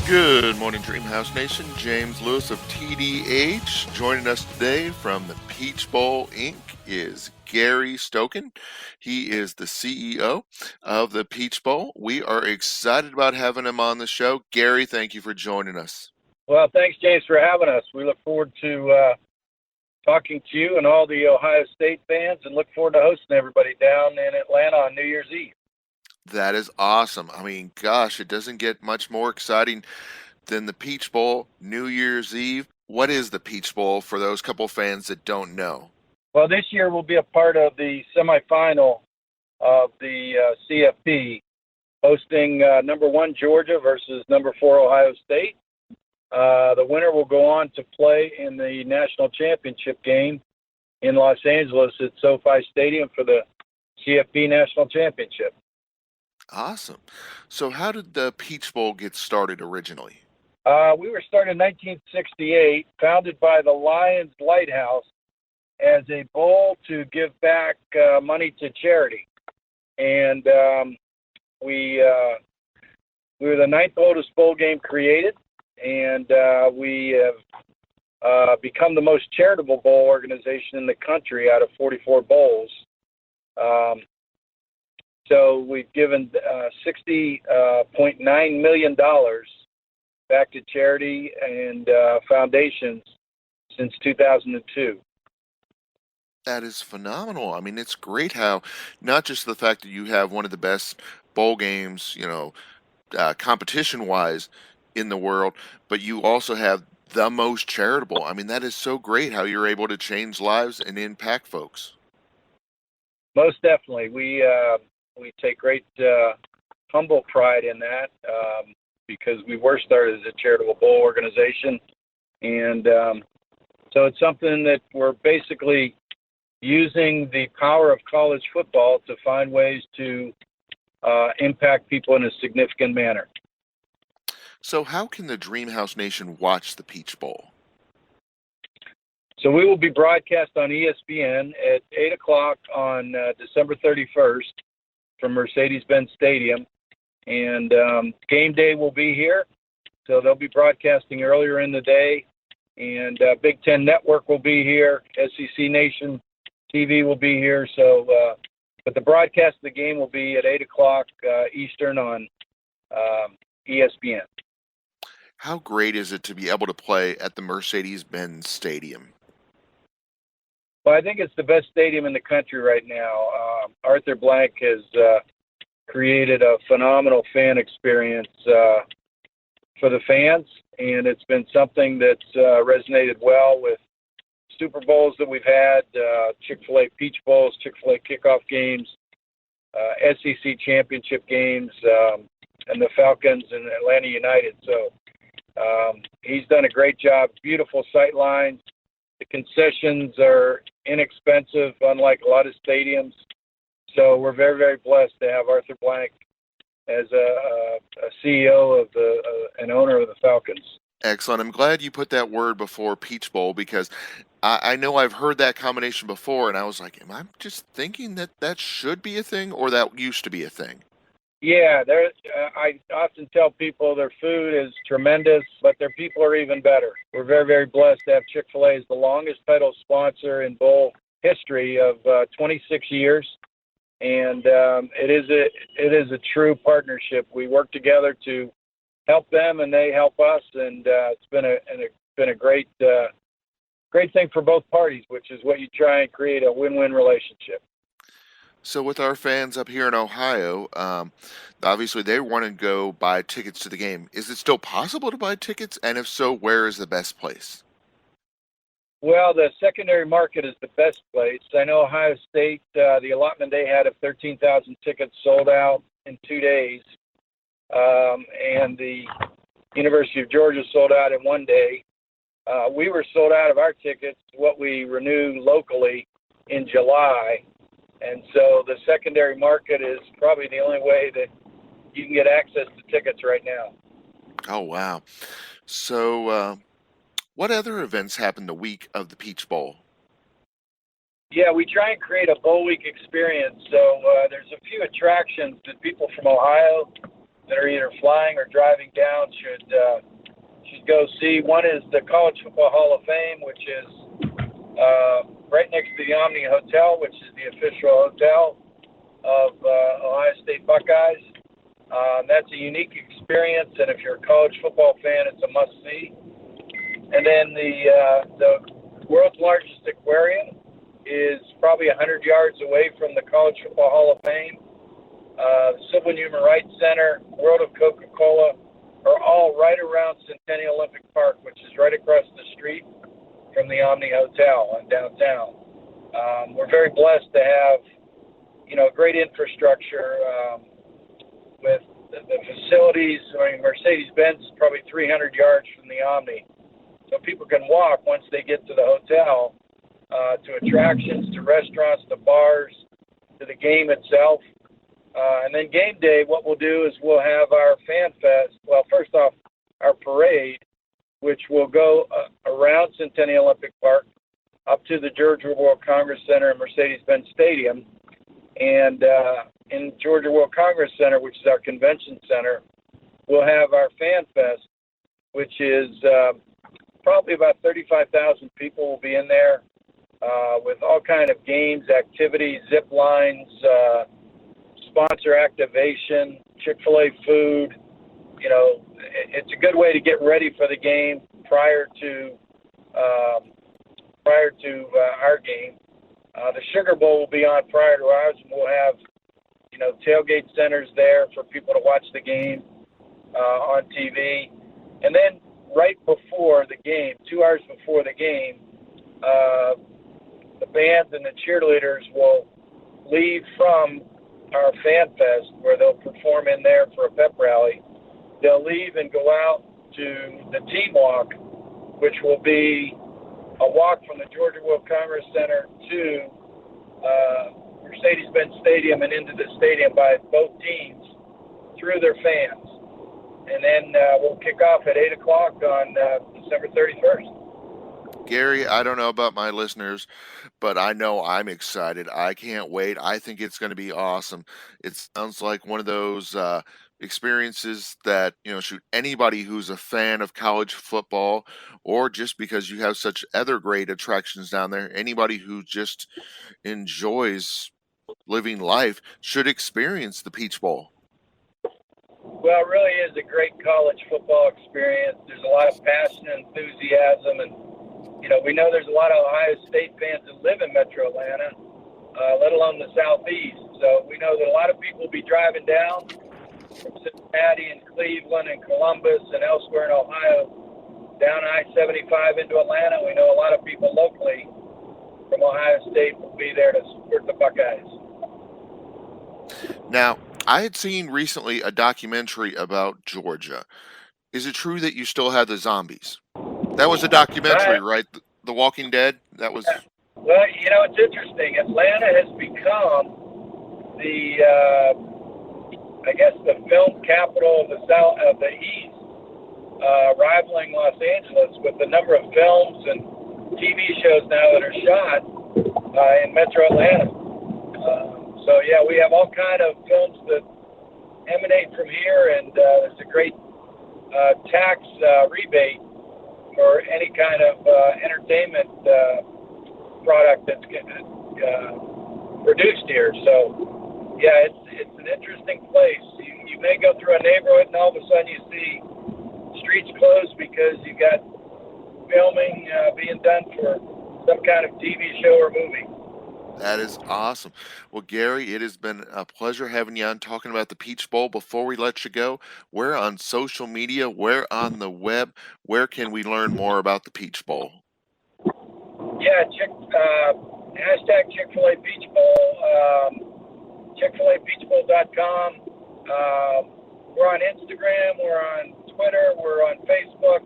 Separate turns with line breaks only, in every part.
Good morning, Dreamhouse Nation. James Lewis of TDH. Joining us today from the Peach Bowl Inc. is Gary Stoken. He is the CEO of the Peach Bowl. We are excited about having him on the show. Gary, thank you for joining us.
Well, thanks, James, for having us. We look forward to talking to you and all the Ohio State fans, and look forward to hosting everybody down in Atlanta on New Year's Eve.
That is awesome. I mean, gosh, it doesn't get much more exciting than the Peach Bowl, New Year's Eve. What is the Peach Bowl for those couple fans that don't know?
Well, this year we'll be a part of the semifinal of the CFP, hosting number 1 Georgia versus number 4 Ohio State. The winner will go on to play in the national championship game in Los Angeles at SoFi Stadium for the CFP National Championship.
Awesome. So how did the Peach Bowl get started originally?
We were started in 1968, founded by the Lions Lighthouse as a bowl to give back money to charity. And we were the 9th oldest bowl game created, and we have become the most charitable bowl organization in the country out of 44 bowls. So we've given $60.9 million back to charity and foundations since 2002.
That is phenomenal. I mean, it's great how not just the fact that you have one of the best bowl games, competition-wise in the world, but you also have the most charitable. I mean, that is so great how you're able to change lives and impact folks.
Most definitely. We take great humble pride in that because we were started as a charitable bowl organization. And so it's something that we're basically using the power of college football to find ways to impact people in a significant manner.
So how can the Dreamhouse Nation watch the Peach Bowl?
So we will be broadcast on ESPN at 8 o'clock on December 31st from Mercedes-Benz Stadium. And game day will be here, so they'll be broadcasting earlier in the day. And Big Ten Network will be here. SEC Nation TV will be here. So, but the broadcast of the game will be at 8 o'clock Eastern on ESPN.
How great is it to be able to play at the Mercedes-Benz Stadium?
Well, I think it's the best stadium in the country right now. Arthur Blank has created a phenomenal fan experience for the fans, and it's been something that's resonated well with Super Bowls that we've had, Chick-fil-A Peach Bowls, Chick-fil-A kickoff games, SEC Championship games, and the Falcons and Atlanta United. So he's done a great job. Beautiful sight lines. The concessions are inexpensive, unlike a lot of stadiums. So we're very, very blessed to have Arthur Blank as a CEO of and owner of the Falcons.
Excellent. I'm glad you put that word before Peach Bowl because I know I've heard that combination before, and I was like, am I just thinking that should be a thing or that used to be a thing?
Yeah, I often tell people their food is tremendous, but their people are even better. We're very, very blessed to have Chick-fil-A as the longest title sponsor in bowl history of 26 years. And it is a true partnership. We work together to help them, and they help us, and it's been a great thing for both parties, which is what you try and create a win-win relationship.
So with our fans up here in Ohio, obviously they want to go buy tickets to the game. Is it still possible to buy tickets? And if so, where is the best place?
Well, the secondary market is the best place. I know Ohio State, the allotment they had of 13,000 tickets sold out in 2 days. And the University of Georgia sold out in 1 day. We were sold out of our tickets, what we renew locally, in July. And so the secondary market is probably the only way that you can get access to tickets right now.
Oh, wow. So what other events happened the week of the Peach Bowl?
Yeah, we try and create a bowl week experience. So there's a few attractions that people from Ohio that are either flying or driving down should go see. One is the College Football Hall of Fame, which is right next to the Omni Hotel, which is the official hotel of Ohio State Buckeyes. That's a unique experience, and if you're a college football fan, it's a must-see. And then the world's largest aquarium is probably 100 yards away from the College Football Hall of Fame. Civil and Human Rights Center, World of Coca-Cola are all right around Centennial Olympic Park, which is right across the street from the Omni Hotel in downtown. We're very blessed to have, great infrastructure with the facilities. I mean, Mercedes-Benz is probably 300 yards from the Omni. So people can walk once they get to the hotel to attractions, to restaurants, to bars, to the game itself. And then game day, what we'll do is we'll have our Fan Fest. Well, first off, our parade, which will go around Centennial Olympic Park up to the Georgia World Congress Center and Mercedes-Benz Stadium. And in Georgia World Congress Center, which is our convention center, we'll have our Fan Fest, which is probably about 35,000 people will be in there with all kind of games, activities, zip lines, sponsor activation, Chick-fil-A food. It's a good way to get ready for the game prior to our game. The Sugar Bowl will be on prior to ours, and we'll have, tailgate centers there for people to watch the game on TV. And then right before the game, 2 hours before the game, the bands and the cheerleaders will leave from our Fan Fest, where they'll perform in there for a pep rally. They'll leave and go out to the Team Walk, which will be a walk from the Georgia World Congress Center to Mercedes-Benz Stadium and into the stadium by both teams through their fans. And then we'll kick off at 8 o'clock on December 31st.
Gary, I don't know about my listeners, but I know I'm excited. I can't wait. I think it's going to be awesome. It sounds like one of those experiences that, shoot, anybody who's a fan of college football, or just because you have such other great attractions down there, anybody who just enjoys living life should experience the Peach Bowl.
Well, it really is a great college football experience. There's a lot of passion and enthusiasm, and we know there's a lot of Ohio State fans that live in Metro Atlanta, let alone the Southeast. So we know that a lot of people will be driving down from Cincinnati and Cleveland and Columbus and elsewhere in Ohio, down I-75 into Atlanta. We know a lot of people locally from Ohio State will be there to support the Buckeyes.
Now, I had seen recently a documentary about Georgia. Is it true that you still have the zombies? That was a documentary, right? The Walking Dead? That was...
Well, it's interesting. Atlanta has become the film capital of the East, rivaling Los Angeles with the number of films and TV shows now that are shot in Metro Atlanta. So yeah, we have all kind of films that emanate from here, and there's a great tax rebate for any kind of entertainment product that's produced here. So yeah, it's an interesting place. You may go through a neighborhood and all of a sudden you see streets closed because you got filming being done for some kind of TV show or movie.
That is awesome. Well, Gary, it has been a pleasure having you on talking about the Peach Bowl. Before we let you go, where on social media, where on the web, where can we learn more about the Peach Bowl?
Yeah, hashtag Chick-fil-A Peach Bowl, ChickFilAPeachBowl.com. We're on Instagram, we're on Twitter, we're on Facebook.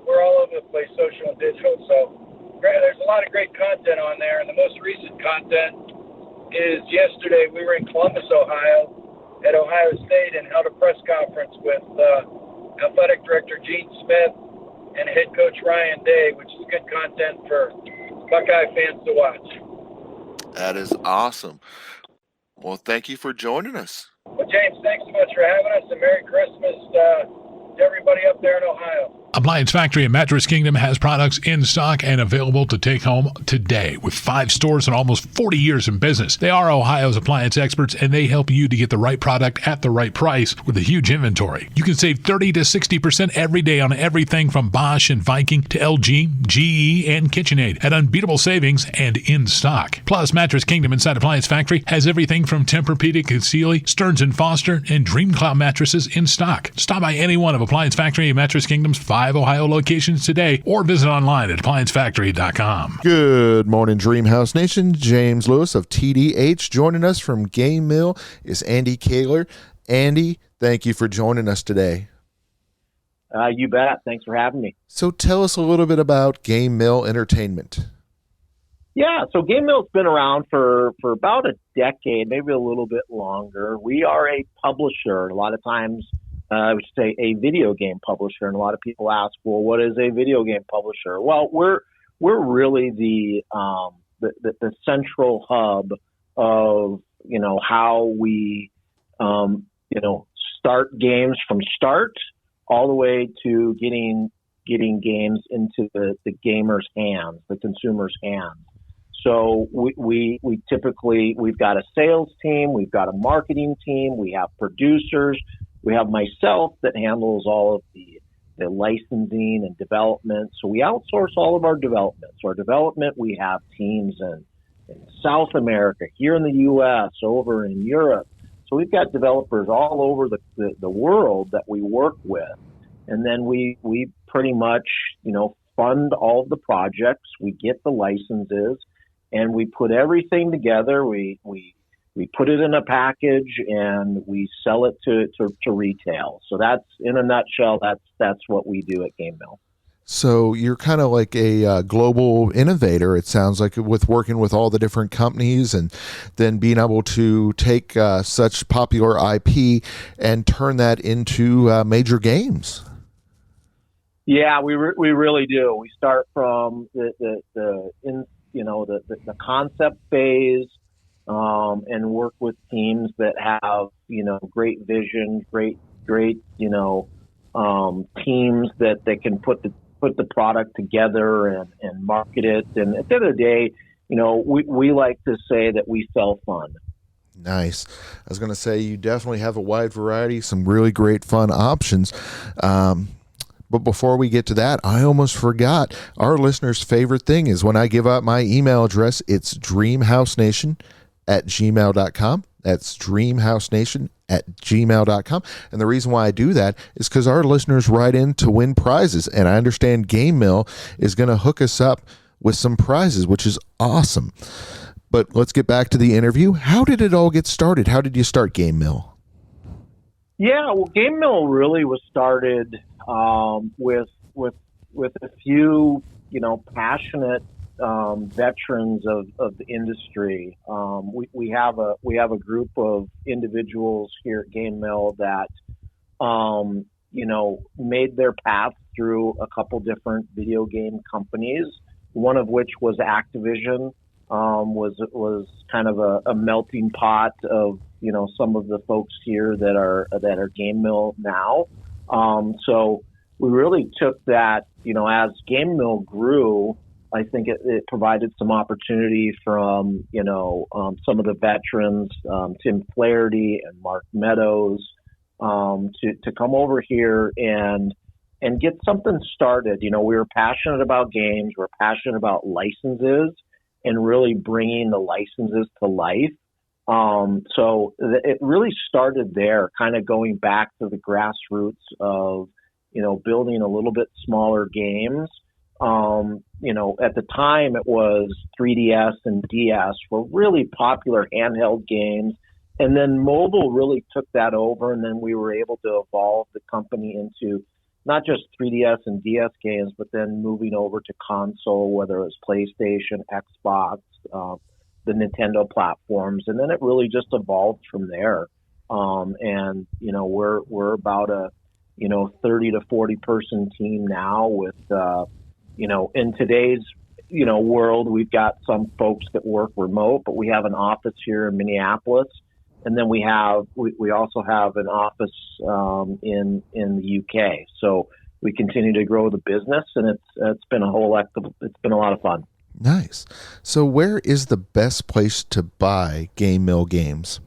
We're all over the place, social and digital. So there's a lot of great content on there, and the most recent content is yesterday we were in Columbus, Ohio, at Ohio State and held a press conference with Athletic Director Gene Smith and Head Coach Ryan Day, which is good content for Buckeye fans to watch.
That is awesome. Well, thank you for joining us.
Well, James, thanks so much for having us, and Merry Christmas to everybody up there in Ohio.
Appliance Factory in Mattress Kingdom has products in stock and available to take home today. With 5 stores and almost 40 years in business, they are Ohio's appliance experts, and they help you to get the right product at the right price with a huge inventory. You can save 30 to 60% every day on everything from Bosch and Viking to LG, GE, and KitchenAid at unbeatable savings and in stock. Plus, Mattress Kingdom inside Appliance Factory has everything from Tempur-Pedic and Sealy, Stearns & Foster, and DreamCloud mattresses in stock. Stop by any one of Appliance Factory and Mattress Kingdom's 5 Ohio locations today or visit online at appliancefactory.com.
Good morning, Dreamhouse Nation. James Lewis of TDH. Joining us from GameMill is Andy Kaler. Andy, thank you for joining us today.
You bet. Thanks for having me.
So tell us a little bit about GameMill Entertainment.
Yeah, so GameMill's been around for about a decade, maybe a little bit longer. We are a publisher. A lot of times, I would say a video game publisher, and a lot of people ask, well, what is a video game publisher? Well, we're really the central hub of, how we, start games from start all the way to getting games into the gamer's hands, the consumer's hands. So we typically, we've got a sales team, we've got a marketing team, we have producers, we have myself that handles all of the licensing and development. So we outsource all of our development. So our development, we have teams in South America, here in the U.S., over in Europe. So we've got developers all over the world that we work with. And then we pretty much, fund all of the projects. We get the licenses, and we put everything together. We put it in a package, and we sell it to retail. So that's, in a nutshell, that's what we do at GameMill.
So you're kind of like a global innovator, it sounds like, with working with all the different companies and then being able to take such popular IP and turn that into major games.
Yeah, we really do. We start from the concept phase, and work with teams that have, great vision, great, teams that they can put the product together and market it. And at the end of the day, we like to say that we sell fun.
Nice. I was going to say, you definitely have a wide variety, some really great fun options. But before we get to that, I almost forgot. Our listeners' favorite thing is when I give out my email address, it's dreamhousenation@gmail.com. That's dreamhousenation@gmail.com. And the reason why I do that is because our listeners write in to win prizes. And I understand GameMill is going to hook us up with some prizes, which is awesome. But let's get back to the interview. How did it all get started? How did you start GameMill?
Yeah, well, GameMill really was started with a few, passionate veterans of the industry. We have a group of individuals here at GameMill that made their path through a couple different video game companies. One of which was Activision. Was kind of a melting pot of some of the folks here that are GameMill now. So we really took that, as GameMill grew, I think it provided some opportunity from, some of the veterans, Tim Flaherty and Mark Meadows, to come over here and get something started. We were passionate about games. We're passionate about licenses and really bringing the licenses to life. So it really started there, kind of going back to the grassroots of, building a little bit smaller games. At the time it was 3DS and DS were really popular handheld games. And then mobile really took that over. And then we were able to evolve the company into not just 3DS and DS games, but then moving over to console, whether it was PlayStation, Xbox, the Nintendo platforms. And then it really just evolved from there. And we're about a 30 to 40 person team now with, in today's world, we've got some folks that work remote, but we have an office here in Minneapolis, and then we also have an office in the UK. So we continue to grow the business, and it's been a lot of fun.
Nice. So where is the best place to buy GameMill games?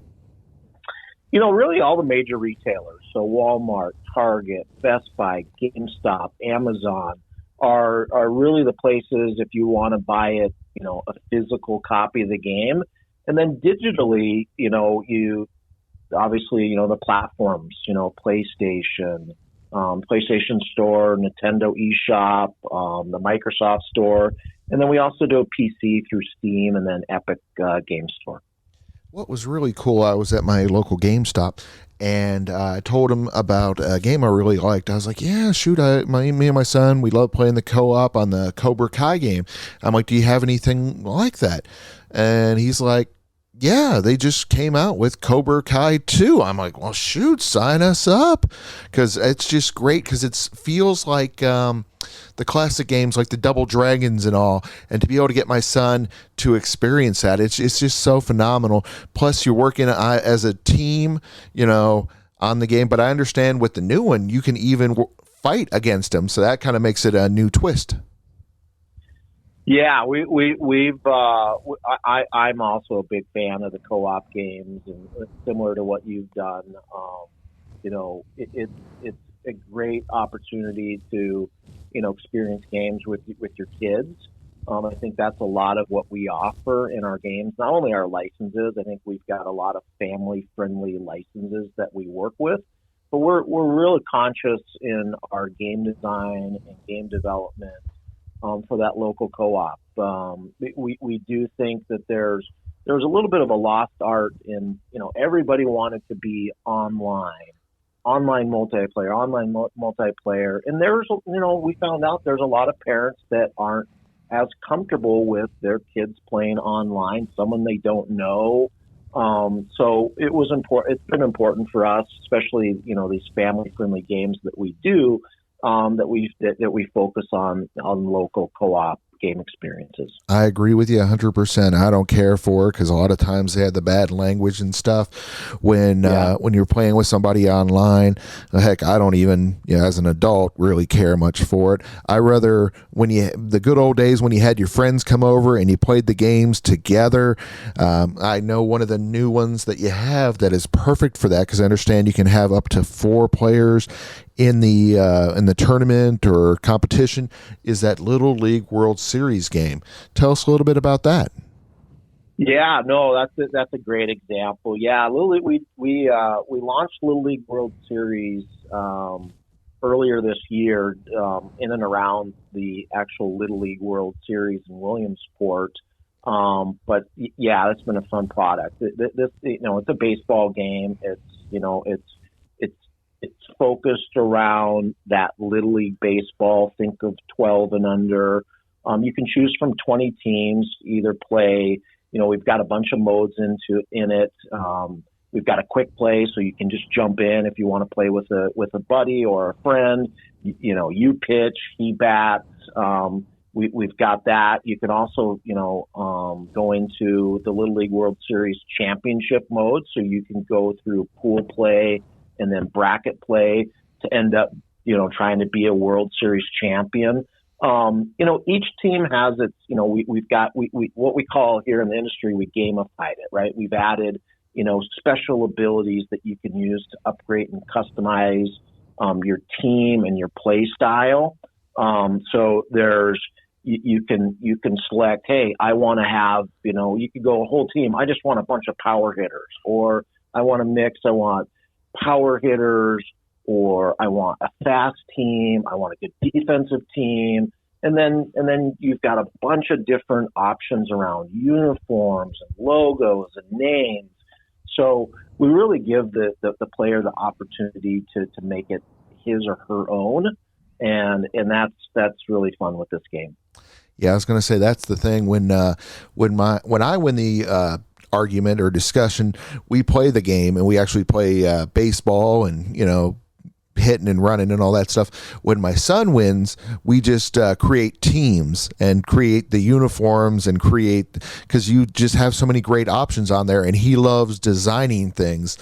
Really all the major retailers. So Walmart, Target, Best Buy, GameStop, Amazon are really the places if you want to buy it, a physical copy of the game. And then digitally, you obviously, the platforms, PlayStation, PlayStation Store, Nintendo eShop, the Microsoft Store. And then we also do a PC through Steam and then Epic Game Store.
What was really cool, I was at my local GameStop, and I told him about a game I really liked. I was like, yeah, shoot, me and my son, we love playing the co-op on the Cobra Kai game. I'm like, do you have anything like that? And he's like, yeah, they just came out with Cobra Kai 2. I'm like, well, shoot, sign us up. Because it's just great, because it feels like the classic games like the Double Dragons and all, and to be able to get my son to experience that, it's just so phenomenal. Plus, you're working as a team, on the game. But I understand with the new one, you can even fight against them, so that kind of makes it a new twist.
Yeah, I'm also a big fan of the co-op games, and similar to what you've done. It's a great opportunity to, experience games with your kids. I think that's a lot of what we offer in our games. Not only our licenses, I think we've got a lot of family-friendly licenses that we work with, but we're really conscious in our game design and game development for that local co-op. We do think that there's a little bit of a lost art in, everybody wanted to be online multiplayer. And there's, we found out there's a lot of parents that aren't as comfortable with their kids playing online, someone they don't know. So it was important. It's been important for us, especially, these family-friendly games that we do, that we focus on local co-op game experiences.
I agree with you 100%. I don't care for it because a lot of times they have the bad language and stuff when you're playing with somebody online. Heck, I don't even, as an adult, really care much for it. I rather the good old days when you had your friends come over and you played the games together. I know one of the new ones that you have that is perfect for that, because I understand you can have up to 4 players in the tournament or competition, is that Little League World Series game. Tell us a little bit about that.
Yeah, no, that's a great example. Yeah, we launched Little League World Series earlier this year, in and around the actual Little League World Series in Williamsport. But yeah, it's been a fun product. This it's a baseball game. It's focused around that Little League baseball. Think of 12 and under. You can choose from 20 teams, either play, we've got a bunch of modes in it. We've got a quick play, so you can just jump in if you want to play with a buddy or a friend. You pitch, he bats. We've got that. You can also, go into the Little League World Series Championship mode, so you can go through pool play and then bracket play to end up, trying to be a World Series champion. Each team has its, we've got what we call here in the industry, we gamified it, right? We've added, special abilities that you can use to upgrade and customize your team and your play style. So there's, you can select, hey, I want to have, you could go a whole team. I just want a bunch of power hitters, or I want to mix. I want power hitters, or I want a fast team. I want a good defensive team. And then you've got a bunch of different options around uniforms and logos and names. So we really give the player the opportunity to make it his or her own. And that's really fun with this game.
Yeah, I was going to say that's the thing. When I win the argument or discussion, we play the game, and we actually play baseball and hitting and running and all that stuff. When my son wins, we just create teams and create the uniforms and because you just have so many great options on there, and he loves designing things.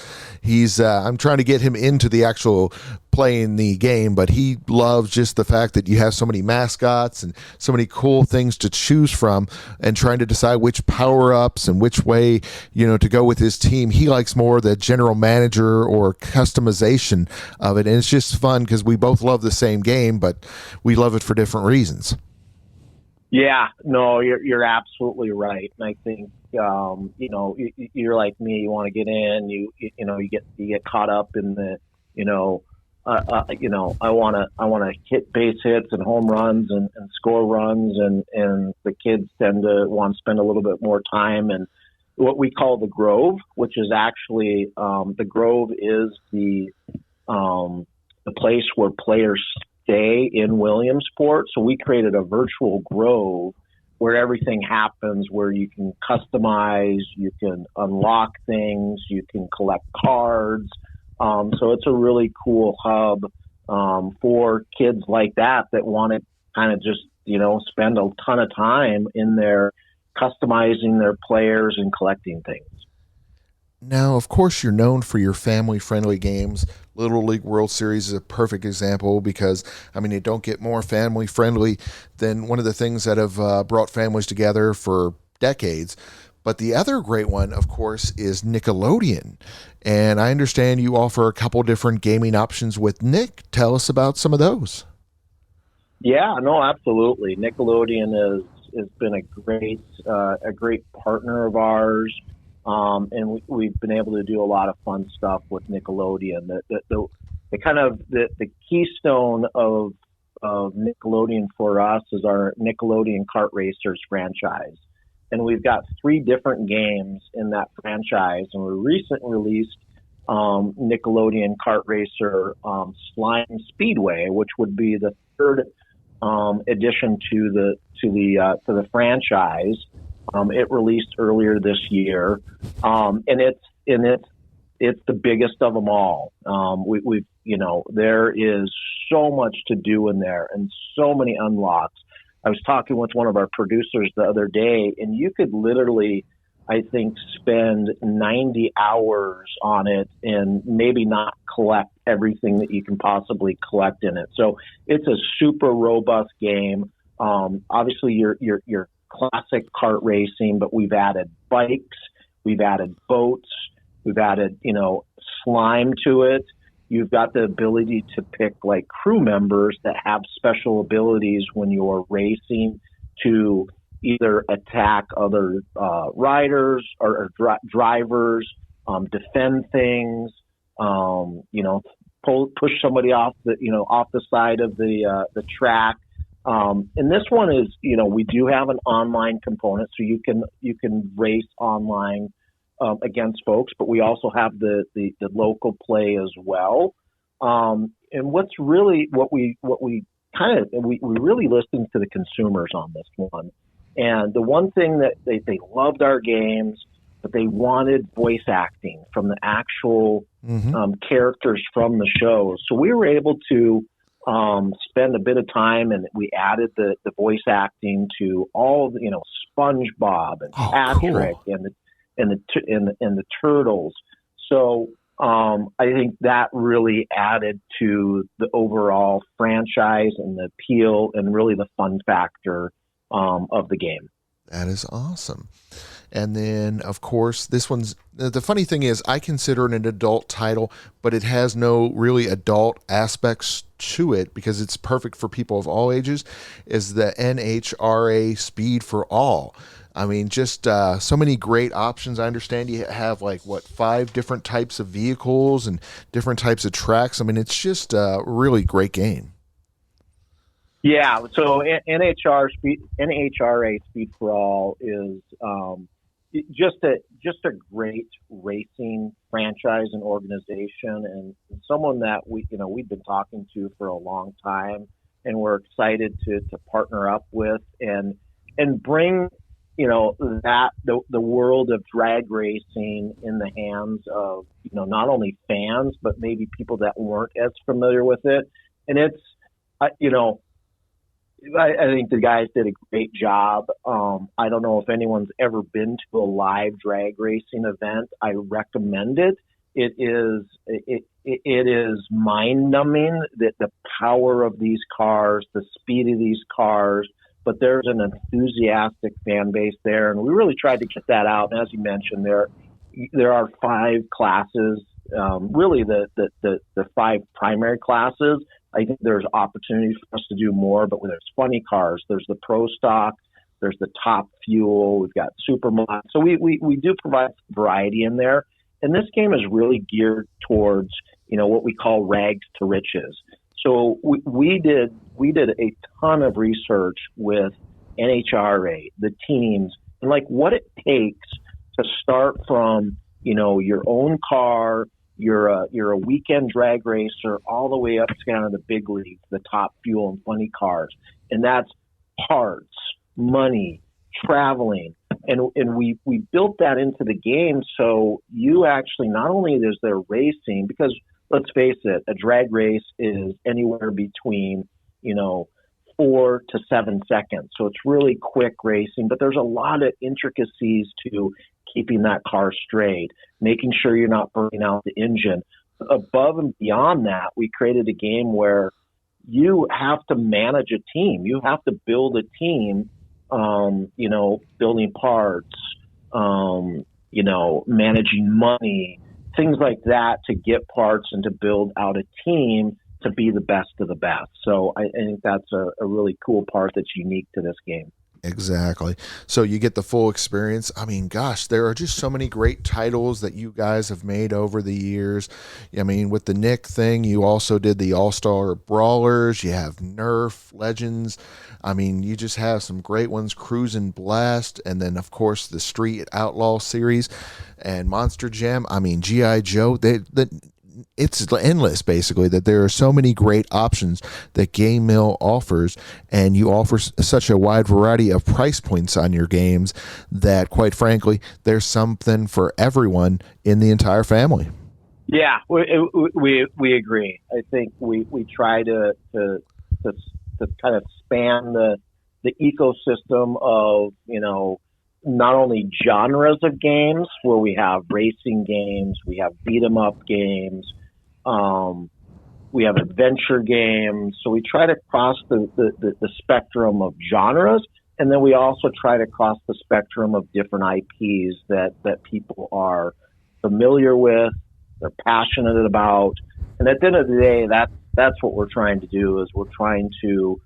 I'm trying to get him into the actual playing the game, but he loves just the fact that you have so many mascots and so many cool things to choose from, and trying to decide which power-ups and which way, to go with his team. He likes more the general manager or customization of it, and it's just fun because we both love the same game, but we love it for different reasons.
Yeah, no, you're absolutely right. And I think, you're like me, you want to get in, you get caught up in the, I want to hit base hits and home runs and score runs, and the kids tend to want to spend a little bit more time in what we call the Grove, which is actually the Grove is the place where players stay in Williamsport. So we created a virtual Grove where everything happens, where you can customize, you can unlock things, you can collect cards. So it's a really cool hub for kids like that want to kind of just, spend a ton of time in there customizing their players and collecting things.
Now, of course, you're known for your family-friendly games. Little League World Series is a perfect example because, it don't get more family-friendly than one of the things that have brought families together for decades. But the other great one, of course, is Nickelodeon. And I understand you offer a couple different gaming options with Nick. Tell us about some of those.
Yeah, no, absolutely. Nickelodeon has been a great partner of ours. And we've been able to do a lot of fun stuff with Nickelodeon. The keystone of Nickelodeon for us is our Nickelodeon Kart Racers franchise. And we've got 3 different games in that franchise. And we recently released Nickelodeon Kart Racer Slime Speedway, which would be the 3rd addition to the franchise. It released earlier this year, and it's the biggest of them all. There is so much to do in there and so many unlocks. I was talking with one of our producers the other day, and you could literally, I think, spend 90 hours on it and maybe not collect everything that you can possibly collect in it. So it's a super robust game. Obviously, your classic kart racing, but we've added bikes, we've added boats, we've added, slime to it. You've got the ability to pick like crew members that have special abilities when you're racing to either attack other riders or drivers, defend things, push somebody off the side of the track. And this one is, we do have an online component, so you can race online against folks, but we also have the local play as well. And what's really we really listened to the consumers on this one. And the one thing that they loved our games, but they wanted voice acting from the actual characters from the show. So we were able to spend a bit of time, and we added the voice acting to all of SpongeBob and Patrick and the Turtles. So I think that really added to the overall franchise and the appeal and really the fun factor of the game.
That is awesome. And then, of course, this one's the funny thing is I consider it an adult title, but it has no really adult aspects to it because it's perfect for people of all ages, is the NHRA Speed for All. Just so many great options. I understand you have 5 different types of vehicles and different types of tracks. It's just a really great game.
Yeah, so NHRA Speed for All is just a great racing franchise and organization, and someone that we've been talking to for a long time, and we're excited to partner up with and bring that the world of drag racing in the hands of, not only fans, but maybe people that weren't as familiar with it. And it's, I think the guys did a great job. I don't know if anyone's ever been to a live drag racing event. I recommend it. It is mind-numbing, that the power of these cars, the speed of these cars, but there's an enthusiastic fan base there, and we really tried to get that out. And as you mentioned, there are 5 classes, really the 5 primary classes. I think there's opportunity for us to do more, but there's funny cars, there's the pro stock, there's the top fuel, we've got supermod. So we do provide variety in there. And this game is really geared towards, what we call rags to riches. So we did a ton of research with NHRA, the teams, and what it takes to start from, your own car, you're a weekend drag racer, all the way up to kind of the big leagues, the top fuel and funny cars. And that's parts, money, traveling. And we built that into the game. So you actually, not only is there racing, because let's face it, a drag race is anywhere between, 4 to 7 seconds. So it's really quick racing, but there's a lot of intricacies to keeping that car straight, making sure you're not burning out the engine. Above and beyond that, we created a game where you have to manage a team. You have to build a team, building parts, managing money, things like that, to get parts and to build out a team to be the best of the best. So I think that's a really cool part that's unique to this game.
Exactly. So you get the full experience. I mean, gosh, there are just so many great titles that you guys have made over the years. I mean, with the Nick thing, you also did the All-Star Brawlers. You have Nerf Legends. I mean, you just have some great ones, Cruisin' Blast, and then, of course, the Street Outlaw series and Monster Jam. I mean, G.I. Joe. It's endless, basically, that there are so many great options that GameMill offers, and you offer such a wide variety of price points on your games that, quite frankly, there's something for everyone in the entire family.
Yeah, we agree. I think we try to kind of span the ecosystem of, not only genres of games, where we have racing games, we have beat 'em up games, we have adventure games. So we try to cross the spectrum of genres, and then we also try to cross the spectrum of different IPs that people are familiar with, they're passionate about. And at the end of the day, that's what we're trying to do. Is we're trying to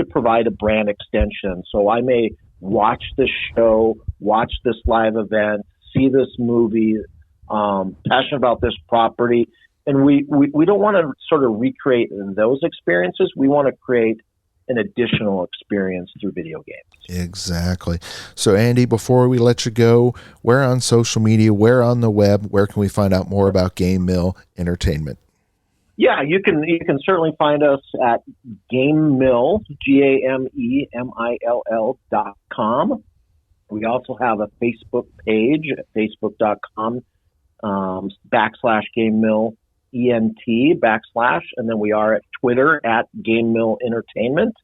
provide a brand extension. So I may watch this show, watch this live event, see this movie, passionate about this property. And we don't want to sort of recreate those experiences. We want to create an additional experience through video games.
Exactly. So, Andy, before we let you go, where on social media, where on the web, where can we find out more about GameMill Entertainment?
Yeah, you can certainly find us at GameMill, GameMill.com. We also have a Facebook page at facebook.com /GameMill ENT /, and then we are at Twitter at GameMill Entertainment,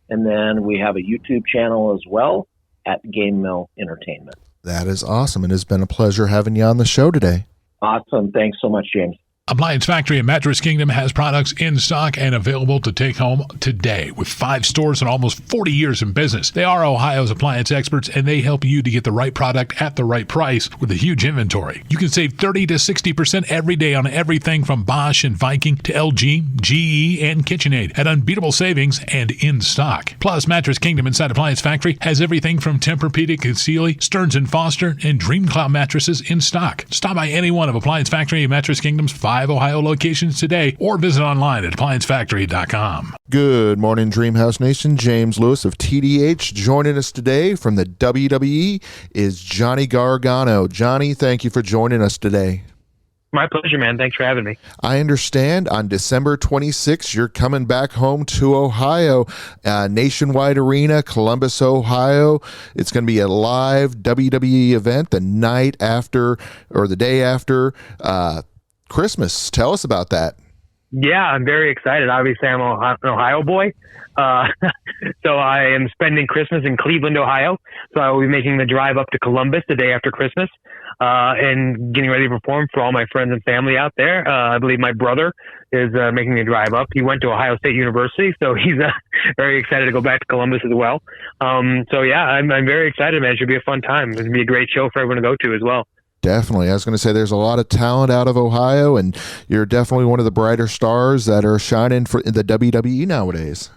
and then we have a YouTube channel as well at GameMill Entertainment.
That is awesome. It has been a pleasure having you on the show today.
Awesome. Thanks so much, James.
Appliance Factory and Mattress Kingdom has products in stock and available to take home today. With 5 stores and almost 40 years in business, they are Ohio's appliance experts, and they help you to get the right product at the right price with a huge inventory. You can save 30 to 60% every day on everything from Bosch and Viking to LG, GE, and KitchenAid at unbeatable savings and in stock. Plus, Mattress Kingdom inside Appliance Factory has everything from Tempur-Pedic and Sealy, Stearns & Foster, and DreamCloud mattresses in stock. Stop by any one of Appliance Factory and Mattress Kingdom's 5 Ohio locations today, or visit online at appliancefactory.com.
Good morning, Dreamhouse Nation. James Lewis of TDH. Joining us today from the WWE is Johnny Gargano. Johnny, thank you for joining us today.
My pleasure, man. Thanks for having me.
I understand on December 26th, you're coming back home to Ohio, Nationwide Arena, Columbus, Ohio. It's going to be a live WWE event the night after or the day after Christmas. Tell us about that.
Yeah, I'm very excited. Obviously, I'm an Ohio boy. So I am spending Christmas in Cleveland, Ohio. So I will be making the drive up to Columbus the day after Christmas, and getting ready to perform for all my friends and family out there. I believe my brother is making the drive up. He went to Ohio State University, so he's very excited to go back to Columbus as well. So yeah, I'm very excited, man. It should be a fun time. It's going to be a great show for everyone to go to as well.
Definitely. I was going to say there's a lot of talent out of Ohio, and you're definitely one of the brighter stars that are shining for the WWE nowadays.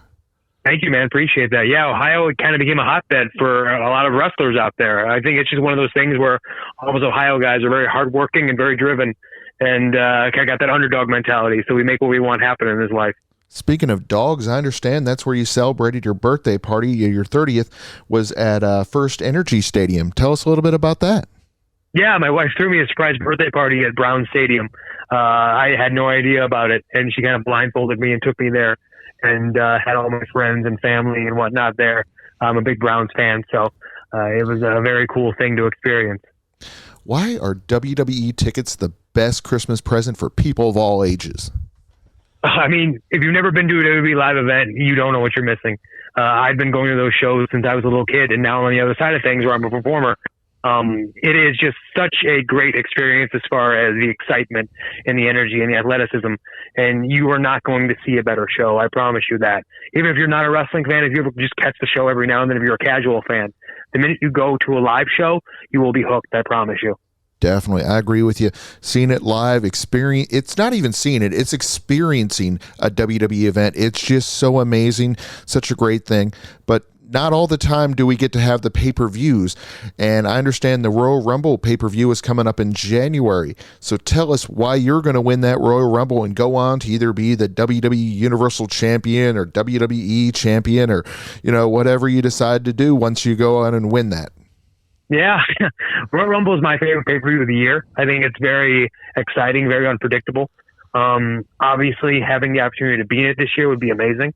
Thank you, man. Appreciate that. Yeah, Ohio kind of became a hotbed for a lot of wrestlers out there. I think it's just one of those things where all of us Ohio guys are very hardworking and very driven, and kind of got that underdog mentality. So we make what we want happen in this life.
Speaking of dogs, I understand that's where you celebrated your birthday party. Your 30th was at First Energy Stadium. Tell us a little bit about that.
Yeah, my wife threw me a surprise birthday party at Brown Stadium. I had no idea about it, and she kind of blindfolded me and took me there, and had all my friends and family and whatnot there. I'm a big Browns fan, so it was a very cool thing to experience.
Why are WWE tickets the best Christmas present for people of all ages?
I mean, if you've never been to a WWE live event, you don't know what you're missing. I've been going to those shows since I was a little kid, and now on the other side of things where I'm a performer. It is just such a great experience as far as the excitement and the energy and the athleticism, and you are not going to see a better show. I promise you that. Even if you're not a wrestling fan, if you ever just catch the show every now and then, if you're a casual fan, the minute you go to a live show, you will be hooked. I promise you.
Definitely. I agree with you. Seeing it live, it's not even seeing it, it's experiencing a WWE event. It's just so amazing, such a great thing. But not all the time do we get to have the pay-per-views, and I understand the Royal Rumble pay-per-view is coming up in January. So tell us why you're going to win that Royal Rumble and go on to either be the WWE Universal Champion or WWE Champion, or whatever you decide to do once you go on and win that.
Yeah, Royal Rumble is my favorite pay-per-view of the year. I think it's very exciting, very unpredictable. Obviously, having the opportunity to be in it this year would be amazing.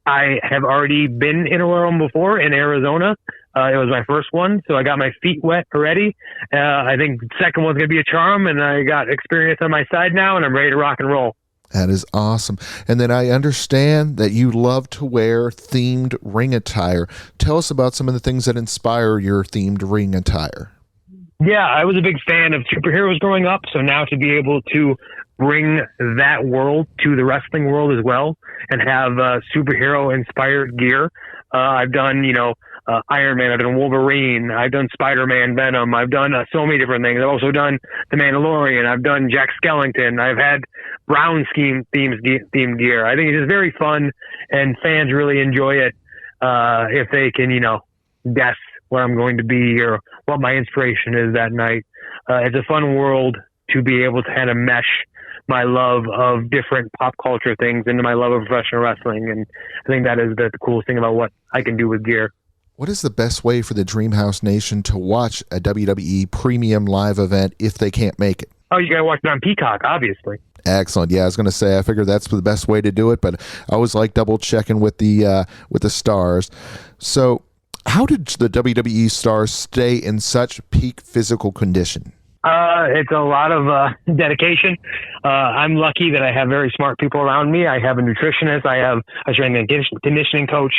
I have already been in a Royal Rumble before in Arizona. It was my first one, so I got my feet wet already. I think the second one's going to be a charm, and I got experience on my side now, and I'm ready to rock and roll.
That is awesome. And then I understand that you love to wear themed ring attire. Tell us about some of the things that inspire your themed ring attire.
Yeah, I was a big fan of superheroes growing up, so now to be able to bring that world to the wrestling world as well and have superhero-inspired gear. I've done, Iron Man, I've done Wolverine, I've done Spider-Man, Venom, I've done so many different things. I've also done The Mandalorian, I've done Jack Skellington, I've had Brown themed gear. I think it's just very fun, and fans really enjoy it if they can, guess what I'm going to be or what my inspiration is that night. It's a fun world to be able to kind of mesh my love of different pop culture things into my love of professional wrestling. And I think that is the coolest thing about what I can do with gear.
What is the best way for the Dreamhouse Nation to watch a WWE premium live event if they can't make it?
Oh, you got to watch it on Peacock, obviously.
Excellent. Yeah, I was going to say, I figured that's the best way to do it, but I always like double checking with the stars. So how did the WWE stars stay in such peak physical condition?
It's a lot of dedication. I'm lucky that I have very smart people around me. I have a nutritionist. I have a strength and conditioning coach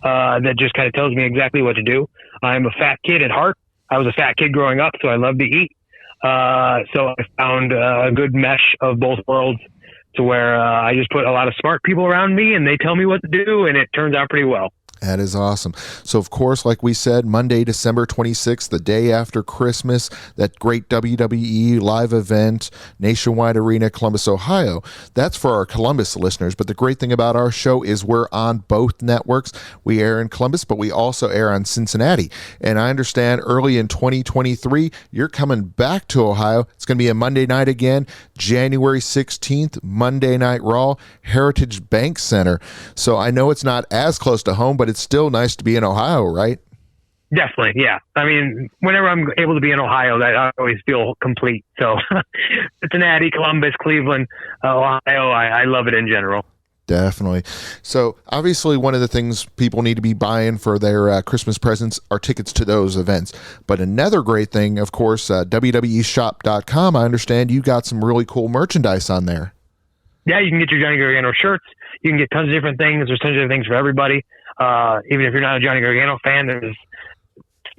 that just kind of tells me exactly what to do. I'm a fat kid at heart. I was a fat kid growing up, so I love to eat. So I found a good mesh of both worlds to where I just put a lot of smart people around me, and they tell me what to do, and it turns out pretty well.
That is awesome. So, of course, like we said, Monday, December 26th, the day after Christmas, that great WWE live event, Nationwide Arena, Columbus, Ohio. That's for our Columbus listeners. But the great thing about our show is we're on both networks. We air in Columbus, but we also air on Cincinnati. And I understand early in 2023, you're coming back to Ohio. It's going to be a Monday night again, January 16th, Monday Night Raw, Heritage Bank Center. So I know it's not as close to home, but it's still nice to be in Ohio, right?
Definitely, yeah. I mean, whenever I'm able to be in Ohio, that I always feel complete. So Cincinnati, Columbus, Cleveland, Ohio, I love it in general.
Definitely. So obviously one of the things people need to be buying for their Christmas presents are tickets to those events. But another great thing, of course, WWEshop.com, I understand you got some really cool merchandise on there.
Yeah, you can get your Johnny Gargano shirts. You can get tons of different things. There's tons of different things for everybody. Even if you're not a Johnny Gargano fan, there's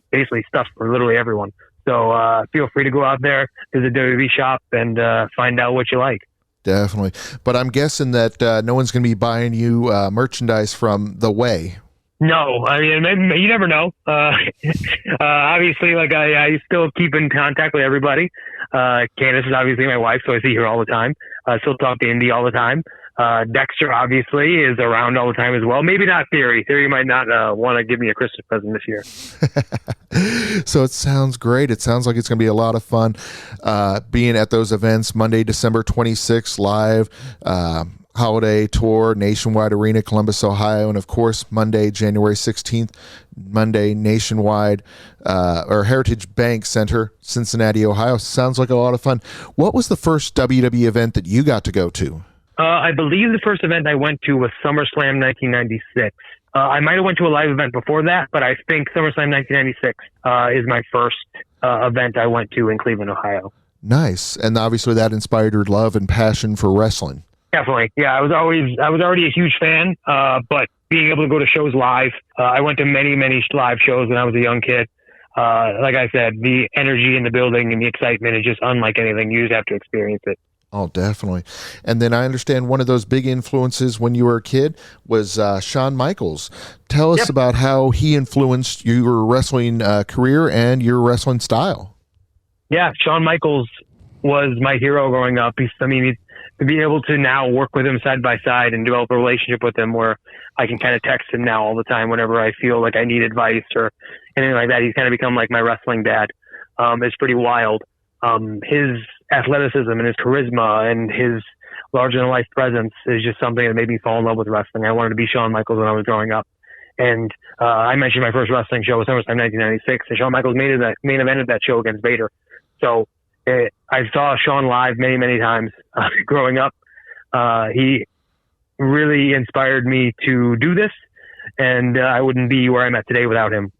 basically stuff for literally everyone. So feel free to go out there to the WWE shop and find out what you like.
Definitely. But I'm guessing that no one's going to be buying you merchandise from The Way.
No, I mean, you never know. Obviously, like I still keep in contact with everybody. Candace is obviously my wife, so I see her all the time. I still talk to Indy all the time. Dexter obviously is around all the time as well. Maybe not Theory. Theory might not want to give me a Christmas present this year.
So it sounds great. It sounds like it's going to be a lot of fun being at those events. Monday, December 26th, live holiday tour, Nationwide Arena, Columbus, Ohio. And of course, Monday, January 16th, Monday, Nationwide or Heritage Bank Center, Cincinnati, Ohio. Sounds like a lot of fun. What was the first WWE event that you got to go to?
I believe the first event I went to was SummerSlam 1996. I might have went to a live event before that, but I think SummerSlam 1996 is my first event I went to in Cleveland, Ohio.
Nice. And obviously that inspired your love and passion for wrestling.
Definitely. Yeah, I was already a huge fan, but being able to go to shows live, I went to many live shows when I was a young kid. Like I said, the energy in the building and the excitement is just unlike anything. You just have to experience it.
Oh, definitely. And then I understand one of those big influences when you were a kid was Shawn Michaels. Tell us about how he influenced your wrestling career and your wrestling style. Yeah,
Shawn Michaels was my hero growing up. To be able to now work with him side by side and develop a relationship with him where I can kind of text him now all the time whenever I feel like I need advice or anything like that. He's kind of become like my wrestling dad. It's pretty wild. His athleticism and his charisma and his larger-than-life presence is just something that made me fall in love with wrestling. I wanted to be Shawn Michaels when I was growing up. And I mentioned my first wrestling show was SummerSlam 1996, and Shawn Michaels main evented that show against Vader. So I saw Shawn live many times growing up. He really inspired me to do this, and I wouldn't be where I'm at today without him.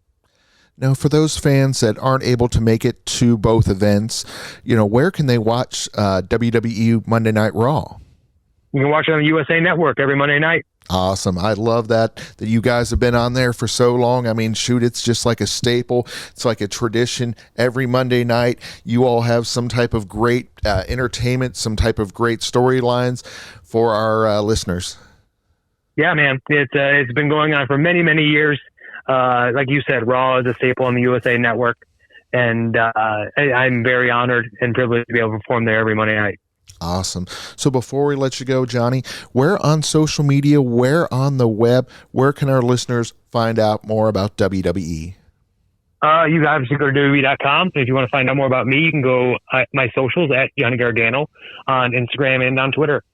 Now, for those fans that aren't able to make it to both events, where can they watch WWE Monday Night Raw?
You can watch it on the USA Network every Monday night.
Awesome. I love that you guys have been on there for so long. I mean, shoot, it's just like a staple. It's like a tradition. Every Monday night, you all have some type of great entertainment, some type of great storylines for our listeners. Yeah,
man. It's been going on for many years. Like you said, Raw is a staple on the USA Network, and I'm very honored and privileged to be able to perform there every Monday night.
Awesome. So before we let you go, Johnny, where on social media, where on the web, where can our listeners find out more about WWE?
You obviously go to WWE.com. If you want to find out more about me, you can go my socials at Johnny Gargano on Instagram and on Twitter.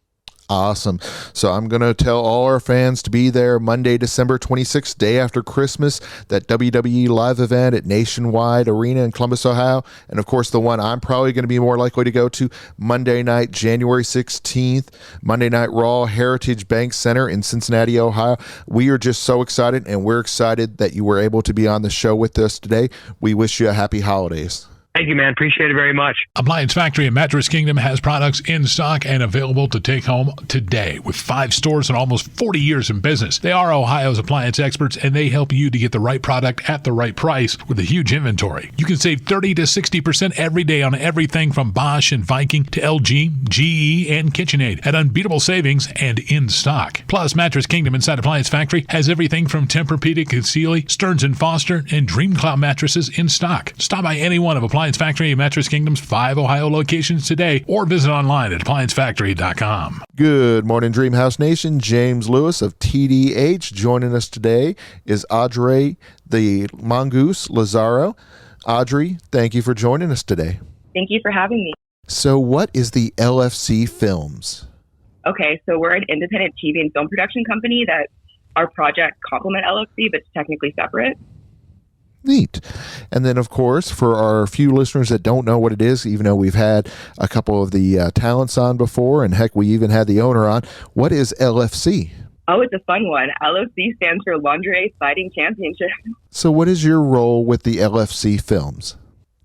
Awesome. So I'm going to tell all our fans to be there Monday, December 26th, day after Christmas, that WWE live event at Nationwide Arena in Columbus, Ohio. And of course, the one I'm probably going to be more likely to go to, Monday night, January 16th, Monday Night Raw, Heritage Bank Center in Cincinnati, Ohio. We are just so excited, and we're excited that you were able to be on the show with us today. We wish you a happy holidays.
Thank you, man. Appreciate it very much.
Appliance Factory and Mattress Kingdom has products in stock and available to take home today. With 5 stores and almost 40 years in business, they are Ohio's appliance experts, and they help you to get the right product at the right price with a huge inventory. You can save 30 to 60% every day on everything from Bosch and Viking to LG, GE, and KitchenAid at unbeatable savings and in stock. Plus, Mattress Kingdom inside Appliance Factory has everything from Tempur-Pedic and Sealy, Stearns & Foster, and DreamCloud mattresses in stock. Stop by any one of Appliance Factory and Mattress Kingdom's 5 Ohio locations today, or visit online at appliancefactory.com.
Good morning, Dreamhouse Nation. James Lewis of TDH. Joining us today is Audrey the Mongoose Lazzara. Audrey, thank you for joining us today.
Thank you for having me.
So what is the LFC Films?
Okay, so we're an independent TV and film production company that our project complement LFC, but it's technically separate.
Neat. And then, of course, for our few listeners that don't know what it is, even though we've had a couple of the talents on before, and heck, we even had the owner on, what is LFC?
Oh, it's a fun one. LFC stands for Lingerie Fighting Championship.
So what is your role with the LFC films?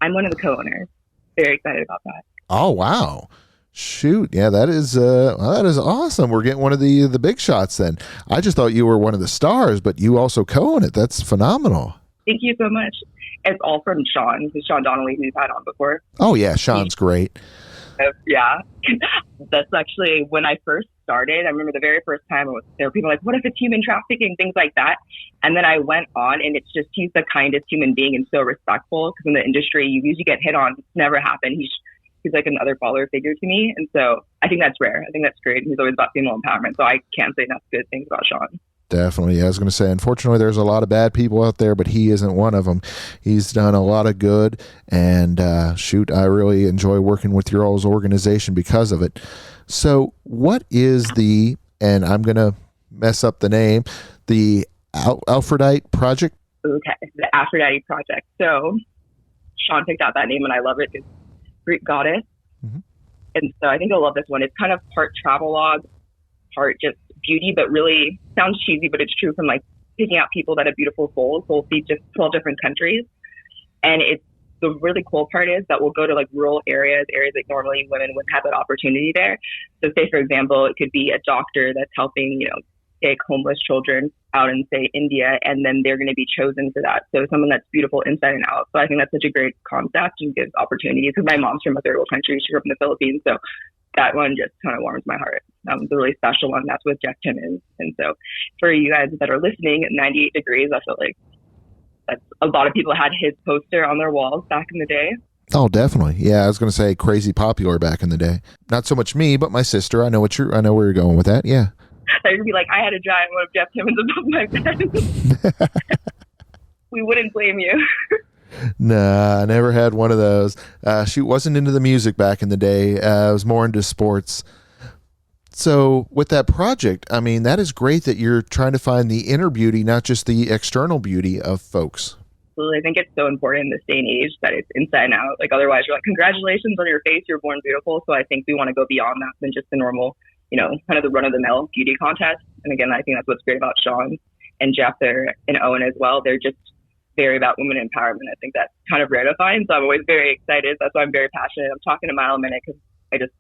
I'm one of the co-owners. Very excited about that.
Oh, wow. Shoot. Yeah, that is awesome. We're getting one of the big shots then. I just thought you were one of the stars, but you also co-own it. That's phenomenal.
Thank you so much. It's all from Sean, who's Sean Donnelly, who we've had on before.
Oh, yeah. Sean's great.
Yeah. That's actually when I first started. I remember the very first time there were people like, what if it's human trafficking, things like that. And then I went on, and it's just, he's the kindest human being and so respectful, because in the industry, you usually get hit on. It's never happened. He's like another father figure to me. And so I think that's rare. I think that's great. He's always about female empowerment. So I can't say enough good things about Sean.
Definitely. I was going to say, unfortunately, there's a lot of bad people out there, but he isn't one of them. He's done a lot of good, and I really enjoy working with your all's organization because of it. So what is and I'm going to mess up the name, the Aphrodite Project?
Okay, the Aphrodite Project. So Sean picked out that name, and I love it. It's Greek goddess. Mm-hmm. And so I think you'll love this one. It's kind of part travelogue, part just beauty, but really sounds cheesy, but it's true, from like picking out people that have beautiful souls. So we'll see just 12 different countries. And the really cool part is that we'll go to like rural areas that normally women wouldn't have that opportunity there. So say, for example, it could be a doctor that's helping, take homeless children out in, say, India, and then they're going to be chosen for that. So someone that's beautiful inside and out. So I think that's such a great concept and gives opportunities, because my mom's from a third world country. She grew up in the Philippines. So that one just kind of warms my heart. That was a really special one. That's what Jeff Timmons. And so for you guys that are listening, at 98 Degrees, I feel like that's a lot of people had his poster on their walls back in the day.
Oh, definitely. Yeah, I was going to say crazy popular back in the day. Not so much me, but my sister. I know where you're going with that. Yeah.
They're going to be like, I had a giant one of Jeff Timmons above my bed. We wouldn't blame you.
Nah, I never had one of those. She wasn't into the music back in the day. I was more into sports. So with that project, I mean, that is great that you're trying to find the inner beauty, not just the external beauty of folks.
I think it's so important in this day and age that it's inside and out. Like, otherwise you're like, congratulations on your face, you're born beautiful. So I think we want to go beyond that than just the normal, kind of the run-of-the-mill beauty contest. And again, I think that's what's great about Sean and Jeff there, and Owen as well. They're just very about women empowerment. I think that's kind of rare to find. So I'm always very excited. That's why I'm very passionate. I'm talking a mile a minute because I just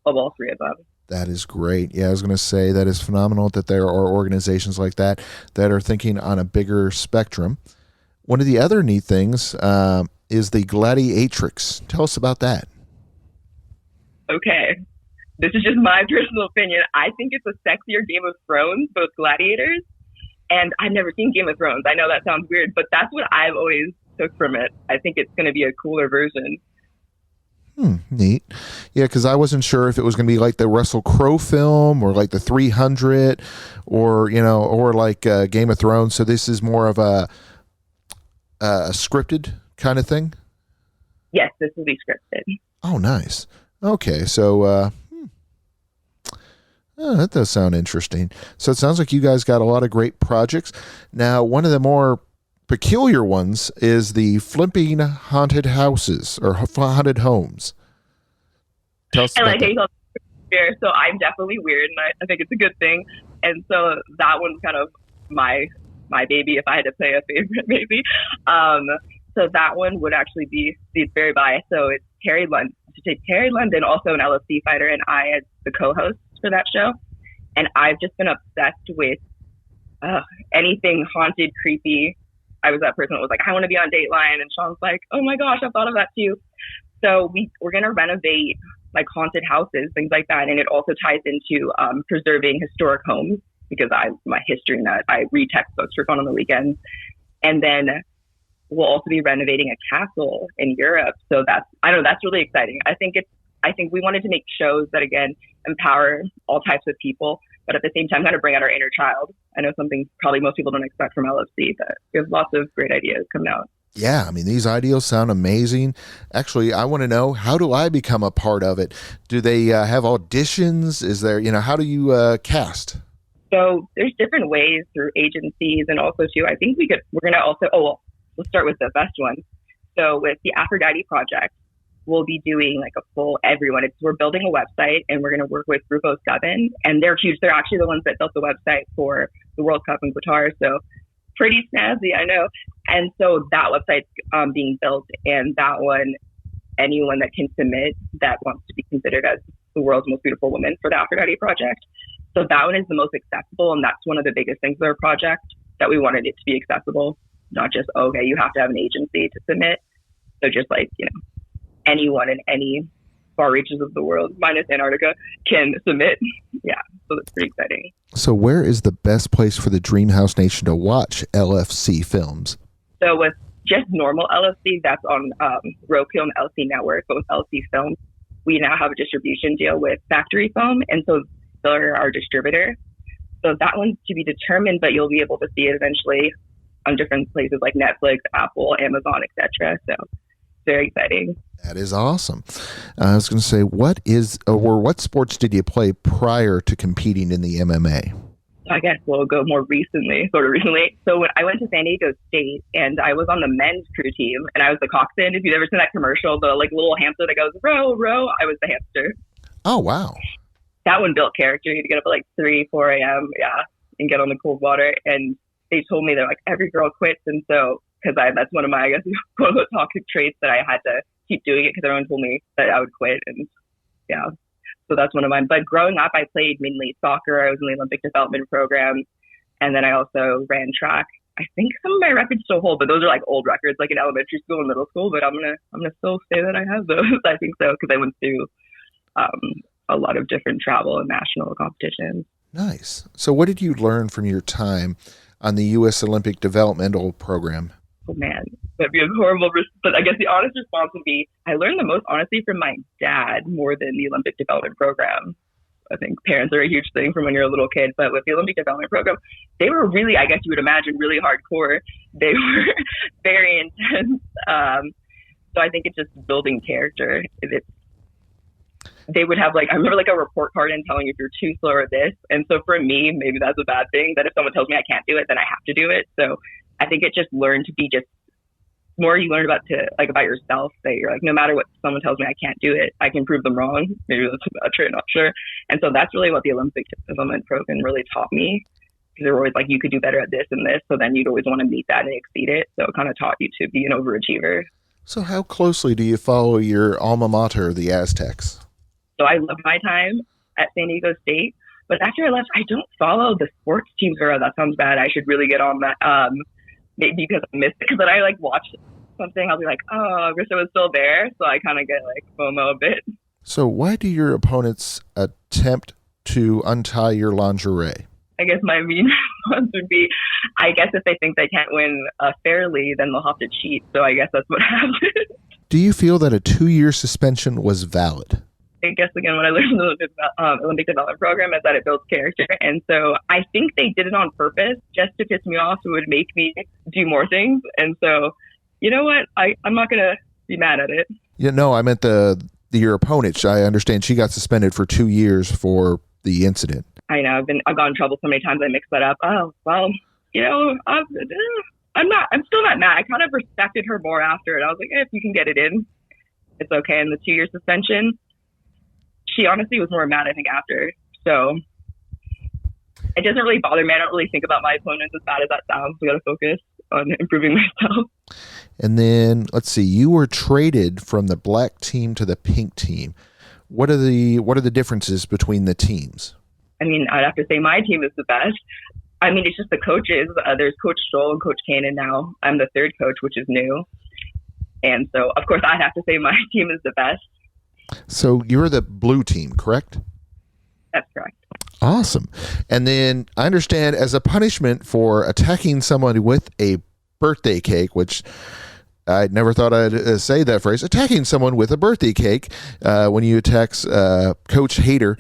love all three of them.
That is great. Yeah, I was going to say that is phenomenal that there are organizations like that are thinking on a bigger spectrum. One of the other neat things is the Gladiatrix. Tell us about that.
Okay. This is just my personal opinion. I think it's a sexier Game of Thrones, both gladiators. And I've never seen Game of Thrones. I know that sounds weird, but that's what I've always took from it. I think it's going to be a cooler version.
Neat. Yeah, because I wasn't sure if it was going to be like the Russell Crowe film or like the 300 or, or like Game of Thrones. So this is more of a scripted kind of thing?
Yes, this will be scripted.
Oh, nice. Okay, so that does sound interesting. So it sounds like you guys got a lot of great projects. Now, one of the more peculiar ones is the flipping haunted houses or haunted homes. Tell us about that.
So I'm definitely weird, and I think it's a good thing. And so that one's kind of my baby, if I had to say a favorite, maybe. So that one would actually be very biased. So it's Terry London, also an LFC fighter, and I as the co-host for that show. And I've just been obsessed with anything haunted, creepy. I was that person that was like, I want to be on Dateline. And Sean's like, oh my gosh, I've thought of that too. So we're going to renovate like haunted houses, things like that. And it also ties into preserving historic homes, because my history nut, I read textbooks for fun on the weekends. And then we'll also be renovating a castle in Europe. So that's really exciting. I think we wanted to make shows that, again, empower all types of people, but at the same time kind of bring out our inner child. I know something probably most people don't expect from LFC, but we have lots of great ideas coming out.
Yeah, I mean, these ideas sound amazing. Actually, I want to know, how do I become a part of it? Do they have auditions? Is there, how do you cast?
So there's different ways through agencies, and also too, I think we're going to also, we'll start with the best one. So with the Aphrodite project, we'll be doing like a full everyone. We're building a website, and we're going to work with Grupo 7, and they're huge. They're actually the ones that built the website for the World Cup in Qatar. So pretty snazzy, I know. And so that website's being built, and that one, anyone that can submit that wants to be considered as the world's most beautiful woman for the Aphrodite project. So that one is the most accessible, and that's one of the biggest things of our project, that we wanted it to be accessible, not just, okay, you have to have an agency to submit. So just like, anyone in any far reaches of the world, minus Antarctica, can submit. Yeah, so that's pretty exciting.
So where is the best place for the Dreamhouse Nation to watch LFC films?
So with just normal LFC, that's on Roku and LC Network, but with LC Films, we now have a distribution deal with Factory Film, and so they're our distributor. So that one's to be determined, but you'll be able to see it eventually on different places like Netflix, Apple, Amazon, etc. So very exciting.
That is awesome. I was going to say, what sports did you play prior to competing in the MMA?
I guess we'll go sort of recently. So when I went to San Diego State, and I was on the men's crew team, and I was the coxswain. If you've ever seen that commercial, the like little hamster that goes, row, row, I was the hamster.
Oh, wow.
That one built character. You had to get up at like 3, 4 a.m., and get on the cold water. And they told me, they're like, every girl quits. And so, because that's one of my, I guess, quote unquote toxic traits, that I had to keep doing it because everyone told me that I would quit. And so that's one of mine. But growing up, I played mainly soccer. I was in the Olympic development program, and then I also ran track. I think some of my records still hold, but those are like old records, like in elementary school and middle school. But I'm gonna still say that I have those. I think so, because I went through a lot of different travel and national competitions.
Nice. So what did you learn from your time on the U.S. Olympic Developmental Program?
Oh, man, that'd be a horrible, but I guess the honest response would be, I learned the most honestly from my dad more than the Olympic Development Program. I think parents are a huge thing from when you're a little kid, but with the Olympic Development Program, they were really, I guess you would imagine, really hardcore. They were very intense. So I think it's just building character. They would have I remember a report card and telling you if you're too slow or this. And so for me, maybe that's a bad thing, that if someone tells me I can't do it, then I have to do it. So I think it just learned to be just more you learn about yourself, that you're like, no matter what someone tells me I can't do it, I can prove them wrong. Maybe that's a bad trait, not sure. And so that's really what the Olympic Development Program really taught me. Because they were always like, you could do better at this and this. So then you'd always want to meet that and exceed it. So it kind of taught you to be an overachiever.
So how closely do you follow your alma mater, the Aztecs?
So I loved my time at San Diego State. But after I left, I don't follow the sports teams very well. That sounds bad. I should really get on that. Maybe because I missed it. Because then I watch something, I'll be like, oh, I wish I was still there. So I kind of get FOMO a bit.
So why do your opponents attempt to untie your lingerie?
I guess my main response would be, I guess if they think they can't win fairly, then they'll have to cheat. So I guess that's what happened.
Do you feel that a 2-year suspension was valid?
I guess, again, what I learned from the Olympic Development Program is that it builds character. And so I think they did it on purpose just to piss me off. So it would make me do more things. And so, you know what? I'm not going to be mad at it.
Yeah, no, I meant your opponent. I understand she got suspended for 2 years for the incident.
I know. I've gotten in trouble so many times I mix that up. Oh, well, I'm still not mad. I kind of respected her more after it. I was like, if you can get it in, it's okay. And the 2-year suspension, she honestly was more mad, I think, after. So it doesn't really bother me. I don't really think about my opponents, as bad as that sounds. We got to focus on improving myself.
And then, let's see, you were traded from the black team to the pink team. What are the differences between the teams?
I mean, I'd have to say my team is the best. I mean, it's just the coaches. There's Coach Stoll and Coach Kanan now. I'm the third coach, which is new. And so, of course, I'd have to say my team is the best.
So you're the blue team, correct?
That's correct.
Awesome. And then I understand, as a punishment for attacking someone with a birthday cake, which I never thought I'd say that phrase, attacking someone with a birthday cake, when you attack Coach Hader,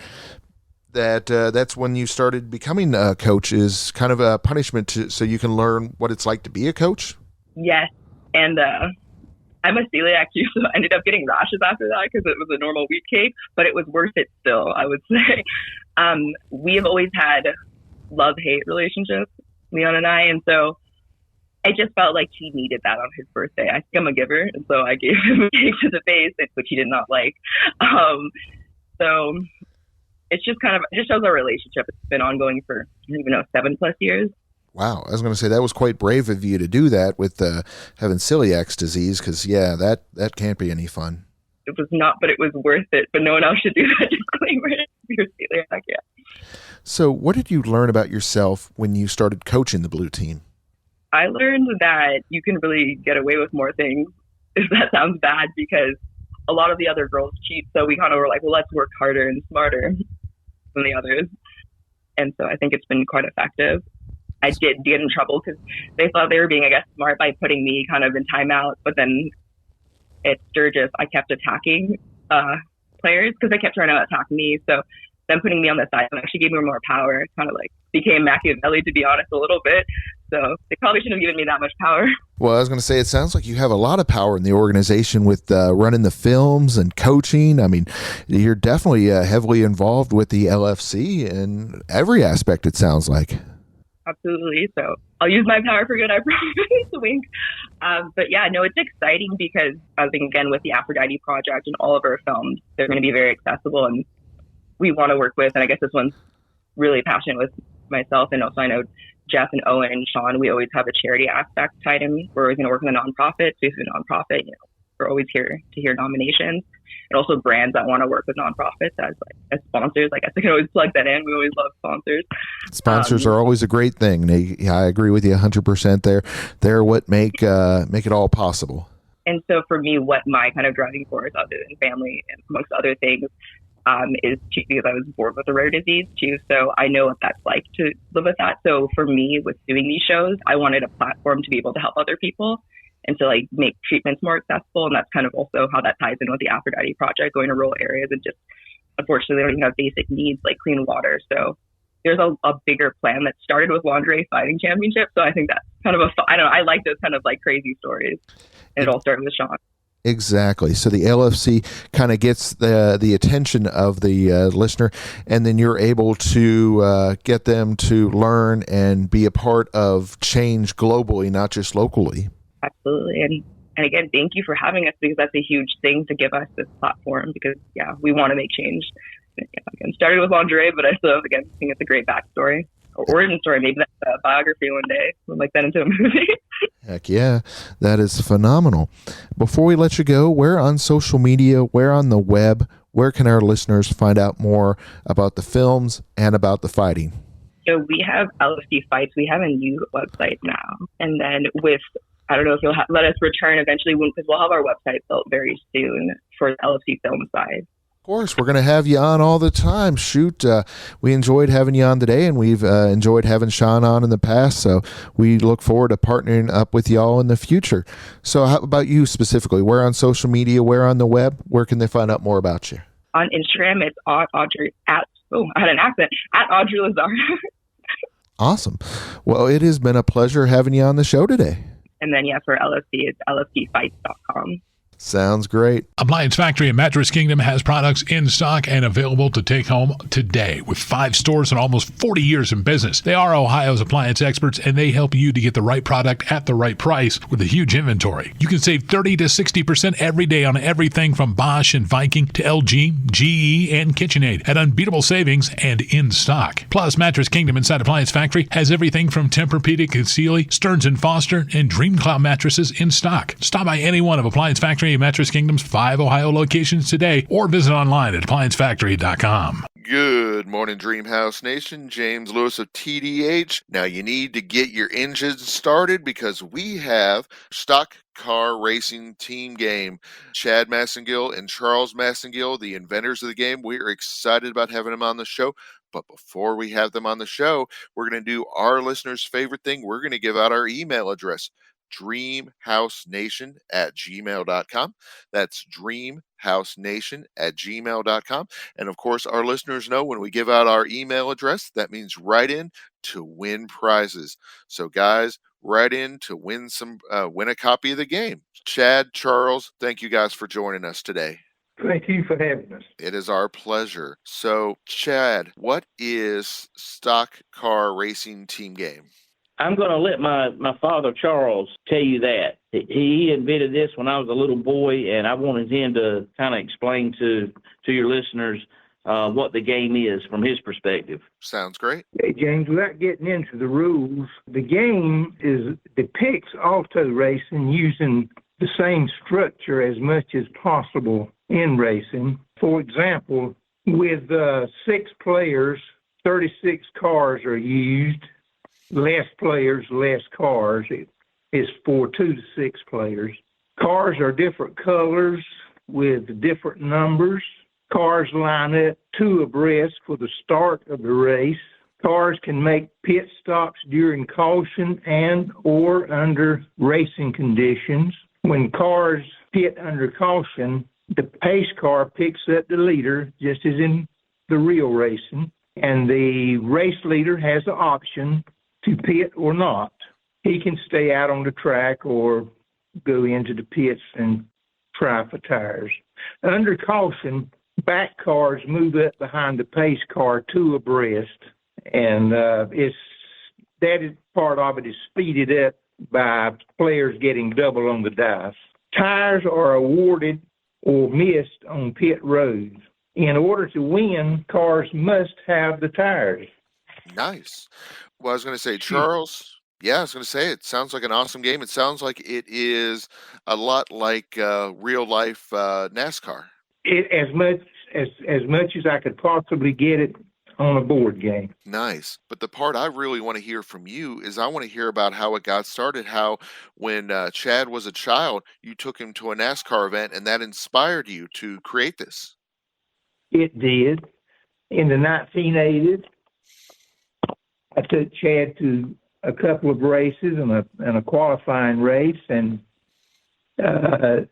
that's when you started becoming a coach, is kind of a punishment so you can learn what it's like to be a coach? Yes.
And I'm a celiac too, so I ended up getting rashes after that because it was a normal wheat cake, but it was worth it still, I would say. We have always had love-hate relationships, Leon and I, and so I just felt like he needed that on his birthday. I think I'm a giver, and so I gave him a cake to the face, which he did not like. So it's just just shows our relationship. It's been ongoing for, I don't even know, 7+ years.
Wow. I was going to say that was quite brave of you to do that with having celiac disease, because, yeah, that can't be any fun.
It was not, but it was worth it. But no one else should do that. Disclaimer. You're celiac, yeah.
So what did you learn about yourself when you started coaching the blue team?
I learned that you can really get away with more things, if that sounds bad, because a lot of the other girls cheat. So we kind of were like, well, let's work harder and smarter than the others. And so I think it's been quite effective. I did get in trouble because they thought they were being, I guess, smart by putting me kind of in timeout. But then at Sturgis, I kept attacking players because they kept trying to attack me. So them putting me on the side actually gave me more power. Kind of like became Machiavelli, to be honest, a little bit. So they probably shouldn't have given me that much power.
Well, I was going to say, it sounds like you have a lot of power in the organization with running the films and coaching. I mean, you're definitely heavily involved with the LFC in every aspect, it sounds like.
Absolutely. So I'll use my power for good, I promise. Wink. But yeah, no, it's exciting because I think, again, with the Aphrodite project and all of our films, they're going to be very accessible, and we want to work with, and I guess this one's really passionate with myself, and also I know Jeff and Owen and Sean, we always have a charity aspect tied in. We're always going to work with a nonprofit. So if you're a nonprofit, we're always here to hear nominations. And also brands that want to work with nonprofits as sponsors. I guess I can always plug that in. We always love sponsors.
Sponsors are always a great thing. I agree with you 100% there. They're what make it all possible.
And so for me, what my kind of driving force, other than family and amongst other things, is because I was born with a rare disease too. So I know what that's like to live with that. So for me, with doing these shows, I wanted a platform to be able to help other people and to like make treatments more accessible. And that's kind of also how that ties in with the Aphrodite project, going to rural areas and just, unfortunately, they don't even have basic needs like clean water. So there's a bigger plan that started with Lingerie Fighting Championship. So I think that's kind of I like those kind of like crazy stories. And it all started with Sean.
Exactly. So the LFC kind of gets the attention of the listener, and then you're able to get them to learn and be a part of change globally, not just locally.
Absolutely. And again, thank you for having us, because that's a huge thing to give us this platform, because, yeah, we want to make change. Again, started with lingerie, but I still, again, think it's a great backstory. Or origin story, maybe that's a biography one day. We'll make that into a movie.
Heck yeah, that is phenomenal. Before we let you go, where on social media, where on the web, where can our listeners find out more about the films and about the fighting?
So we have LFC Fights. We have a new website now. And then I don't know if you'll let us return eventually, because we'll have our website built very soon for the LFC film side.
Of course, we're going to have you on all the time. Shoot, we enjoyed having you on today, and we've enjoyed having Sean on in the past, so we look forward to partnering up with y'all in the future. So how about you specifically? Where on social media, where on the web, where can they find out more about you?
On Instagram, it's Audrey, I had an accent, at Audrey Lazzara.
Awesome. Well, it has been a pleasure having you on the show today.
And then, yeah, for LFC, it's lfcfights.com.
Sounds great.
Appliance Factory in Mattress Kingdom has products in stock and available to take home today. With 5 stores and almost 40 years in business, they are Ohio's appliance experts, and they help you to get the right product at the right price with a huge inventory. You can save 30 to 60% every day on everything from Bosch and Viking to LG, GE, and KitchenAid at unbeatable savings and in stock. Plus, Mattress Kingdom inside Appliance Factory has everything from Tempur-Pedic and Sealy, Stearns & Foster, and DreamCloud mattresses in stock. Stop by any one of Appliance Factory Mattress Kingdom's 5 Ohio locations today, or visit online at appliancefactory.com.
Good morning, Dreamhouse Nation. James Lewis of TDH. Now you need to get your engines started, because we have stock car racing team game. Chad Massengill and Charles Massengill, the inventors of the game. We are excited about having them on the show. But before we have them on the show, we're going to do our listeners' favorite thing. We're going to give out our email address. dreamhousenation@gmail.com. That's dreamhousenation@gmail.com. And of course, our listeners know when we give out our email address, that means write in to win prizes. So guys, write in to win a copy of the game. Chad, Charles, thank you guys for joining us today.
Thank you for having us.
It is our pleasure. So Chad, what is stock car racing team game?
I'm going to let my father, Charles, tell you that. He invented this when I was a little boy, and I wanted him to kind of explain to your listeners what the game is from his perspective.
Sounds great.
Hey, James, without getting into the rules, the game depicts auto racing using the same structure as much as possible in racing. For example, with 6 players, 36 cars are used. Less players, less cars. It's for 2 to 6 players. Cars are different colors with different numbers. Cars line up 2 abreast for the start of the race. Cars can make pit stops during caution and or under racing conditions. When cars pit under caution, the pace car picks up the leader, just as in the real racing, and the race leader has the option to pit or not. He can stay out on the track or go into the pits and try for tires. Under caution, back cars move up behind the pace car 2 abreast, and part of it is speeded up by players getting double on the dice. Tires are awarded or missed on pit roads. In order to win, cars must have the tires.
Nice. Well, I was going to say, Charles, I was going to say, it sounds like an awesome game. It sounds like it is a lot like real life NASCAR.
As much as I could possibly get it on a board game.
Nice. But the part I really want to hear from you is I want to hear about how it got started, how when Chad was a child, you took him to a NASCAR event and that inspired you to create this.
It did. In the 1980s, I took Chad to a couple of races and a qualifying race, and I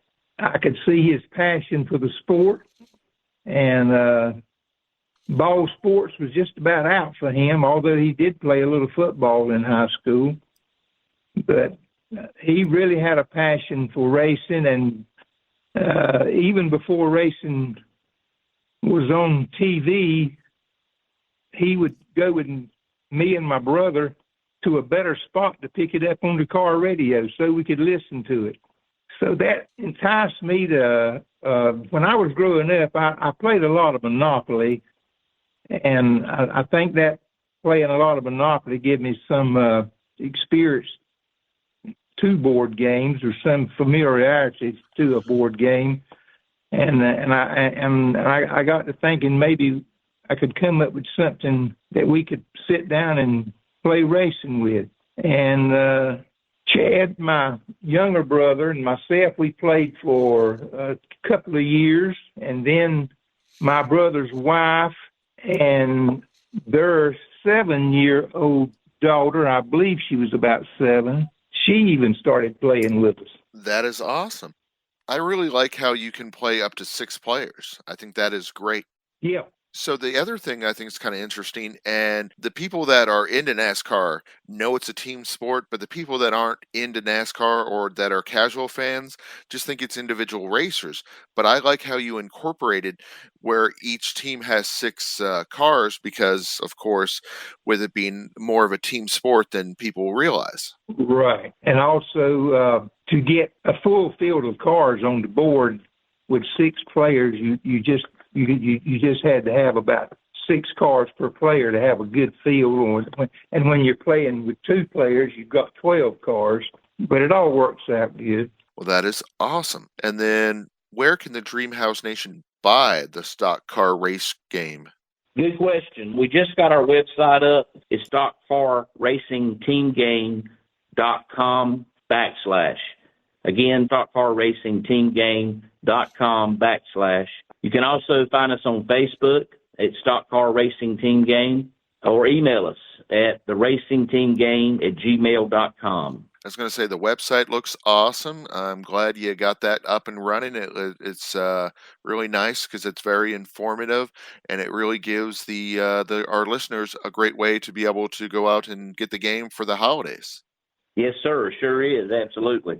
could see his passion for the sport. And ball sports was just about out for him, although he did play a little football in high school. But he really had a passion for racing, and even before racing was on TV, he would go with me and my brother to a better spot to pick it up on the car radio so we could listen to it. So that enticed me to, when I was growing up, I played a lot of Monopoly, and I think that playing a lot of Monopoly gave me some experience to board games or some familiarity to a board game. And I got to thinking maybe I could come up with something that we could sit down and play racing with. And Chad, my younger brother, and myself, we played for a couple of years. And then my brother's wife and their 7-year-old daughter, I believe she was about 7, she even started playing with us.
That is awesome. I really like how you can play up to 6 players. I think that is great.
Yeah.
So the other thing I think is kind of interesting, and the people that are into NASCAR know it's a team sport, but the people that aren't into NASCAR or that are casual fans just think it's individual racers. But I like how you incorporated where each team has 6 cars because, of course, with it being more of a team sport than people realize.
Right. And also to get a full field of cars on the board with 6 players, you just had to have about 6 cars per player to have a good field. And when you're playing with 2 players, you've got 12 cars. But it all works out good.
Well, that is awesome. And then where can the Dreamhouse Nation buy the stock car race game?
Good question. We just got our website up. It's stockcarracingteamgame.com/. Again, stockcarracingteamgame.com/. You can also find us on Facebook at Stock Car Racing Team Game, or email us at theracingteamgame@gmail.com.
I was going to say the website looks awesome. I'm glad you got that up and running. It's really nice because it's very informative, and it really gives our listeners a great way to be able to go out and get the game for the holidays.
Yes, sir. Sure is. Absolutely.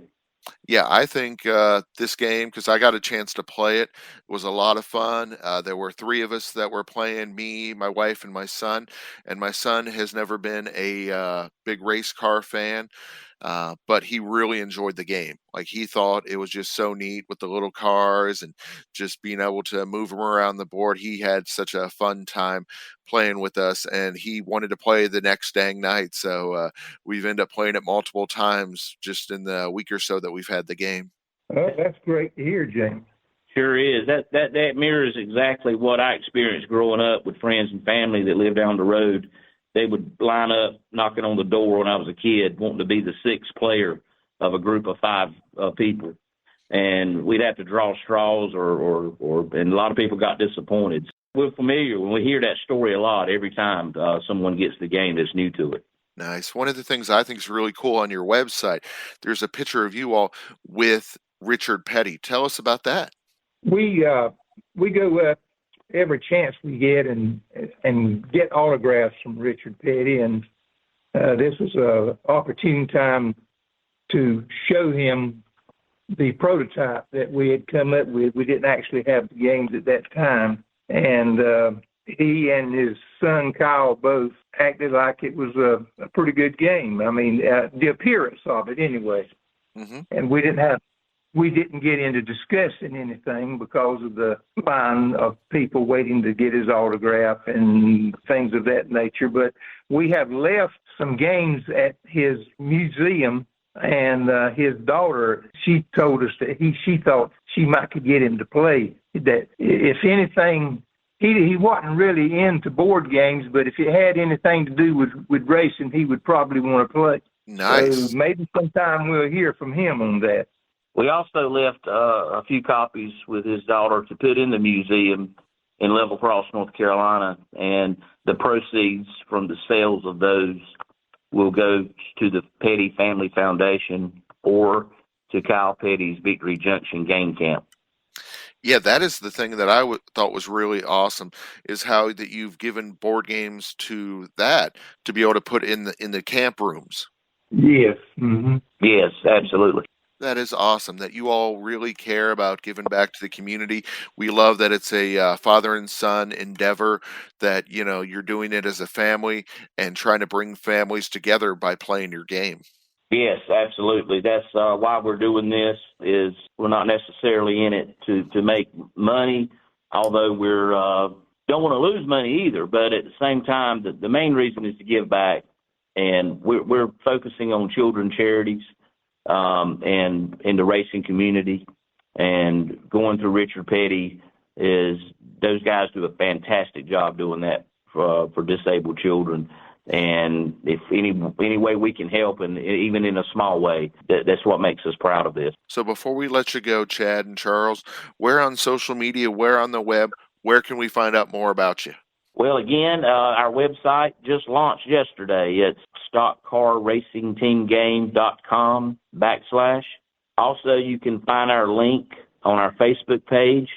Yeah, I think this game, because I got a chance to play it, was a lot of fun. There were three of us that were playing, me, my wife, and my son. And my son has never been a big race car fan, but he really enjoyed the game. Like, he thought it was just so neat with the little cars and just being able to move them around the board. He had such a fun time playing with us, and he wanted to play the next dang night. So we've ended up playing it multiple times just in the week or so that we've had the game.
Oh, that's great to hear, James.
Sure is. That mirrors exactly what I experienced growing up with friends and family that lived down the road. They would line up knocking on the door when I was a kid, wanting to be the sixth player of a group of five people. And we'd have to draw straws and a lot of people got disappointed. We're familiar when we hear that story a lot every time someone gets the game that's new to it.
Nice. One of the things I think is really cool on your website, there's a picture of you all with Richard Petty. Tell us about that.
We go up every chance we get and get autographs from Richard Petty, and this was a opportune time to show him the prototype that we had come up with. We didn't actually have the games at that time, and he and his son Kyle both acted like it was a pretty good game. I mean, the appearance of it anyway. Mm-hmm. And we didn't get into discussing anything because of the line of people waiting to get his autograph and things of that nature. But we have left some games at his museum, and his daughter, she told us that she thought she might could get him to play. That if anything, he wasn't really into board games, but if it had anything to do with racing, he would probably want to play.
Nice.
So maybe sometime we'll hear from him on that.
We also left a few copies with his daughter to put in the museum in Level Cross, North Carolina, and the proceeds from the sales of those will go to the Petty Family Foundation or to Kyle Petty's Victory Junction Game Camp.
Yeah, that is the thing that I thought was really awesome, is how that you've given board games to that to be able to put in the camp rooms.
Yes. Mm-hmm.
Yes, absolutely.
That is awesome that you all really care about giving back to the community. We love that it's a father and son endeavor, that, you know, you're doing it as a family and trying to bring families together by playing your game.
Yes, absolutely. That's why we're doing this. Is we're not necessarily in it to make money, although we're don't want to lose money either. But at the same time, the main reason is to give back, and we're focusing on children charities. And in the racing community, and going through Richard Petty, is those guys do a fantastic job doing that for disabled children. And if any way we can help, and even in a small way, that's what makes us proud of this.
So before we let you go, Chad and Charles, where on social media, where on the web, where can we find out more about you?
Well, again, our website just launched yesterday. It's stockcarracingteamgame.com/. Also, you can find our link on our Facebook page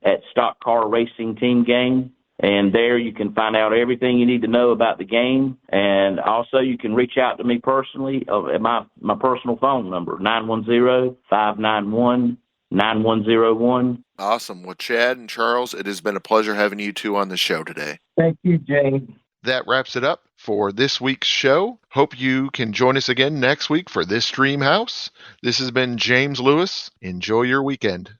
at Stock Car Racing Team Game. And there you can find out everything you need to know about the game. And also you can reach out to me personally at my personal phone number, 910-591-9101.
Awesome. Well, Chad and Charles, it has been a pleasure having you two on the show today.
Thank you, James.
That wraps it up for this week's show. Hope you can join us again next week for this Dream House. This has been James Lewis. Enjoy your weekend.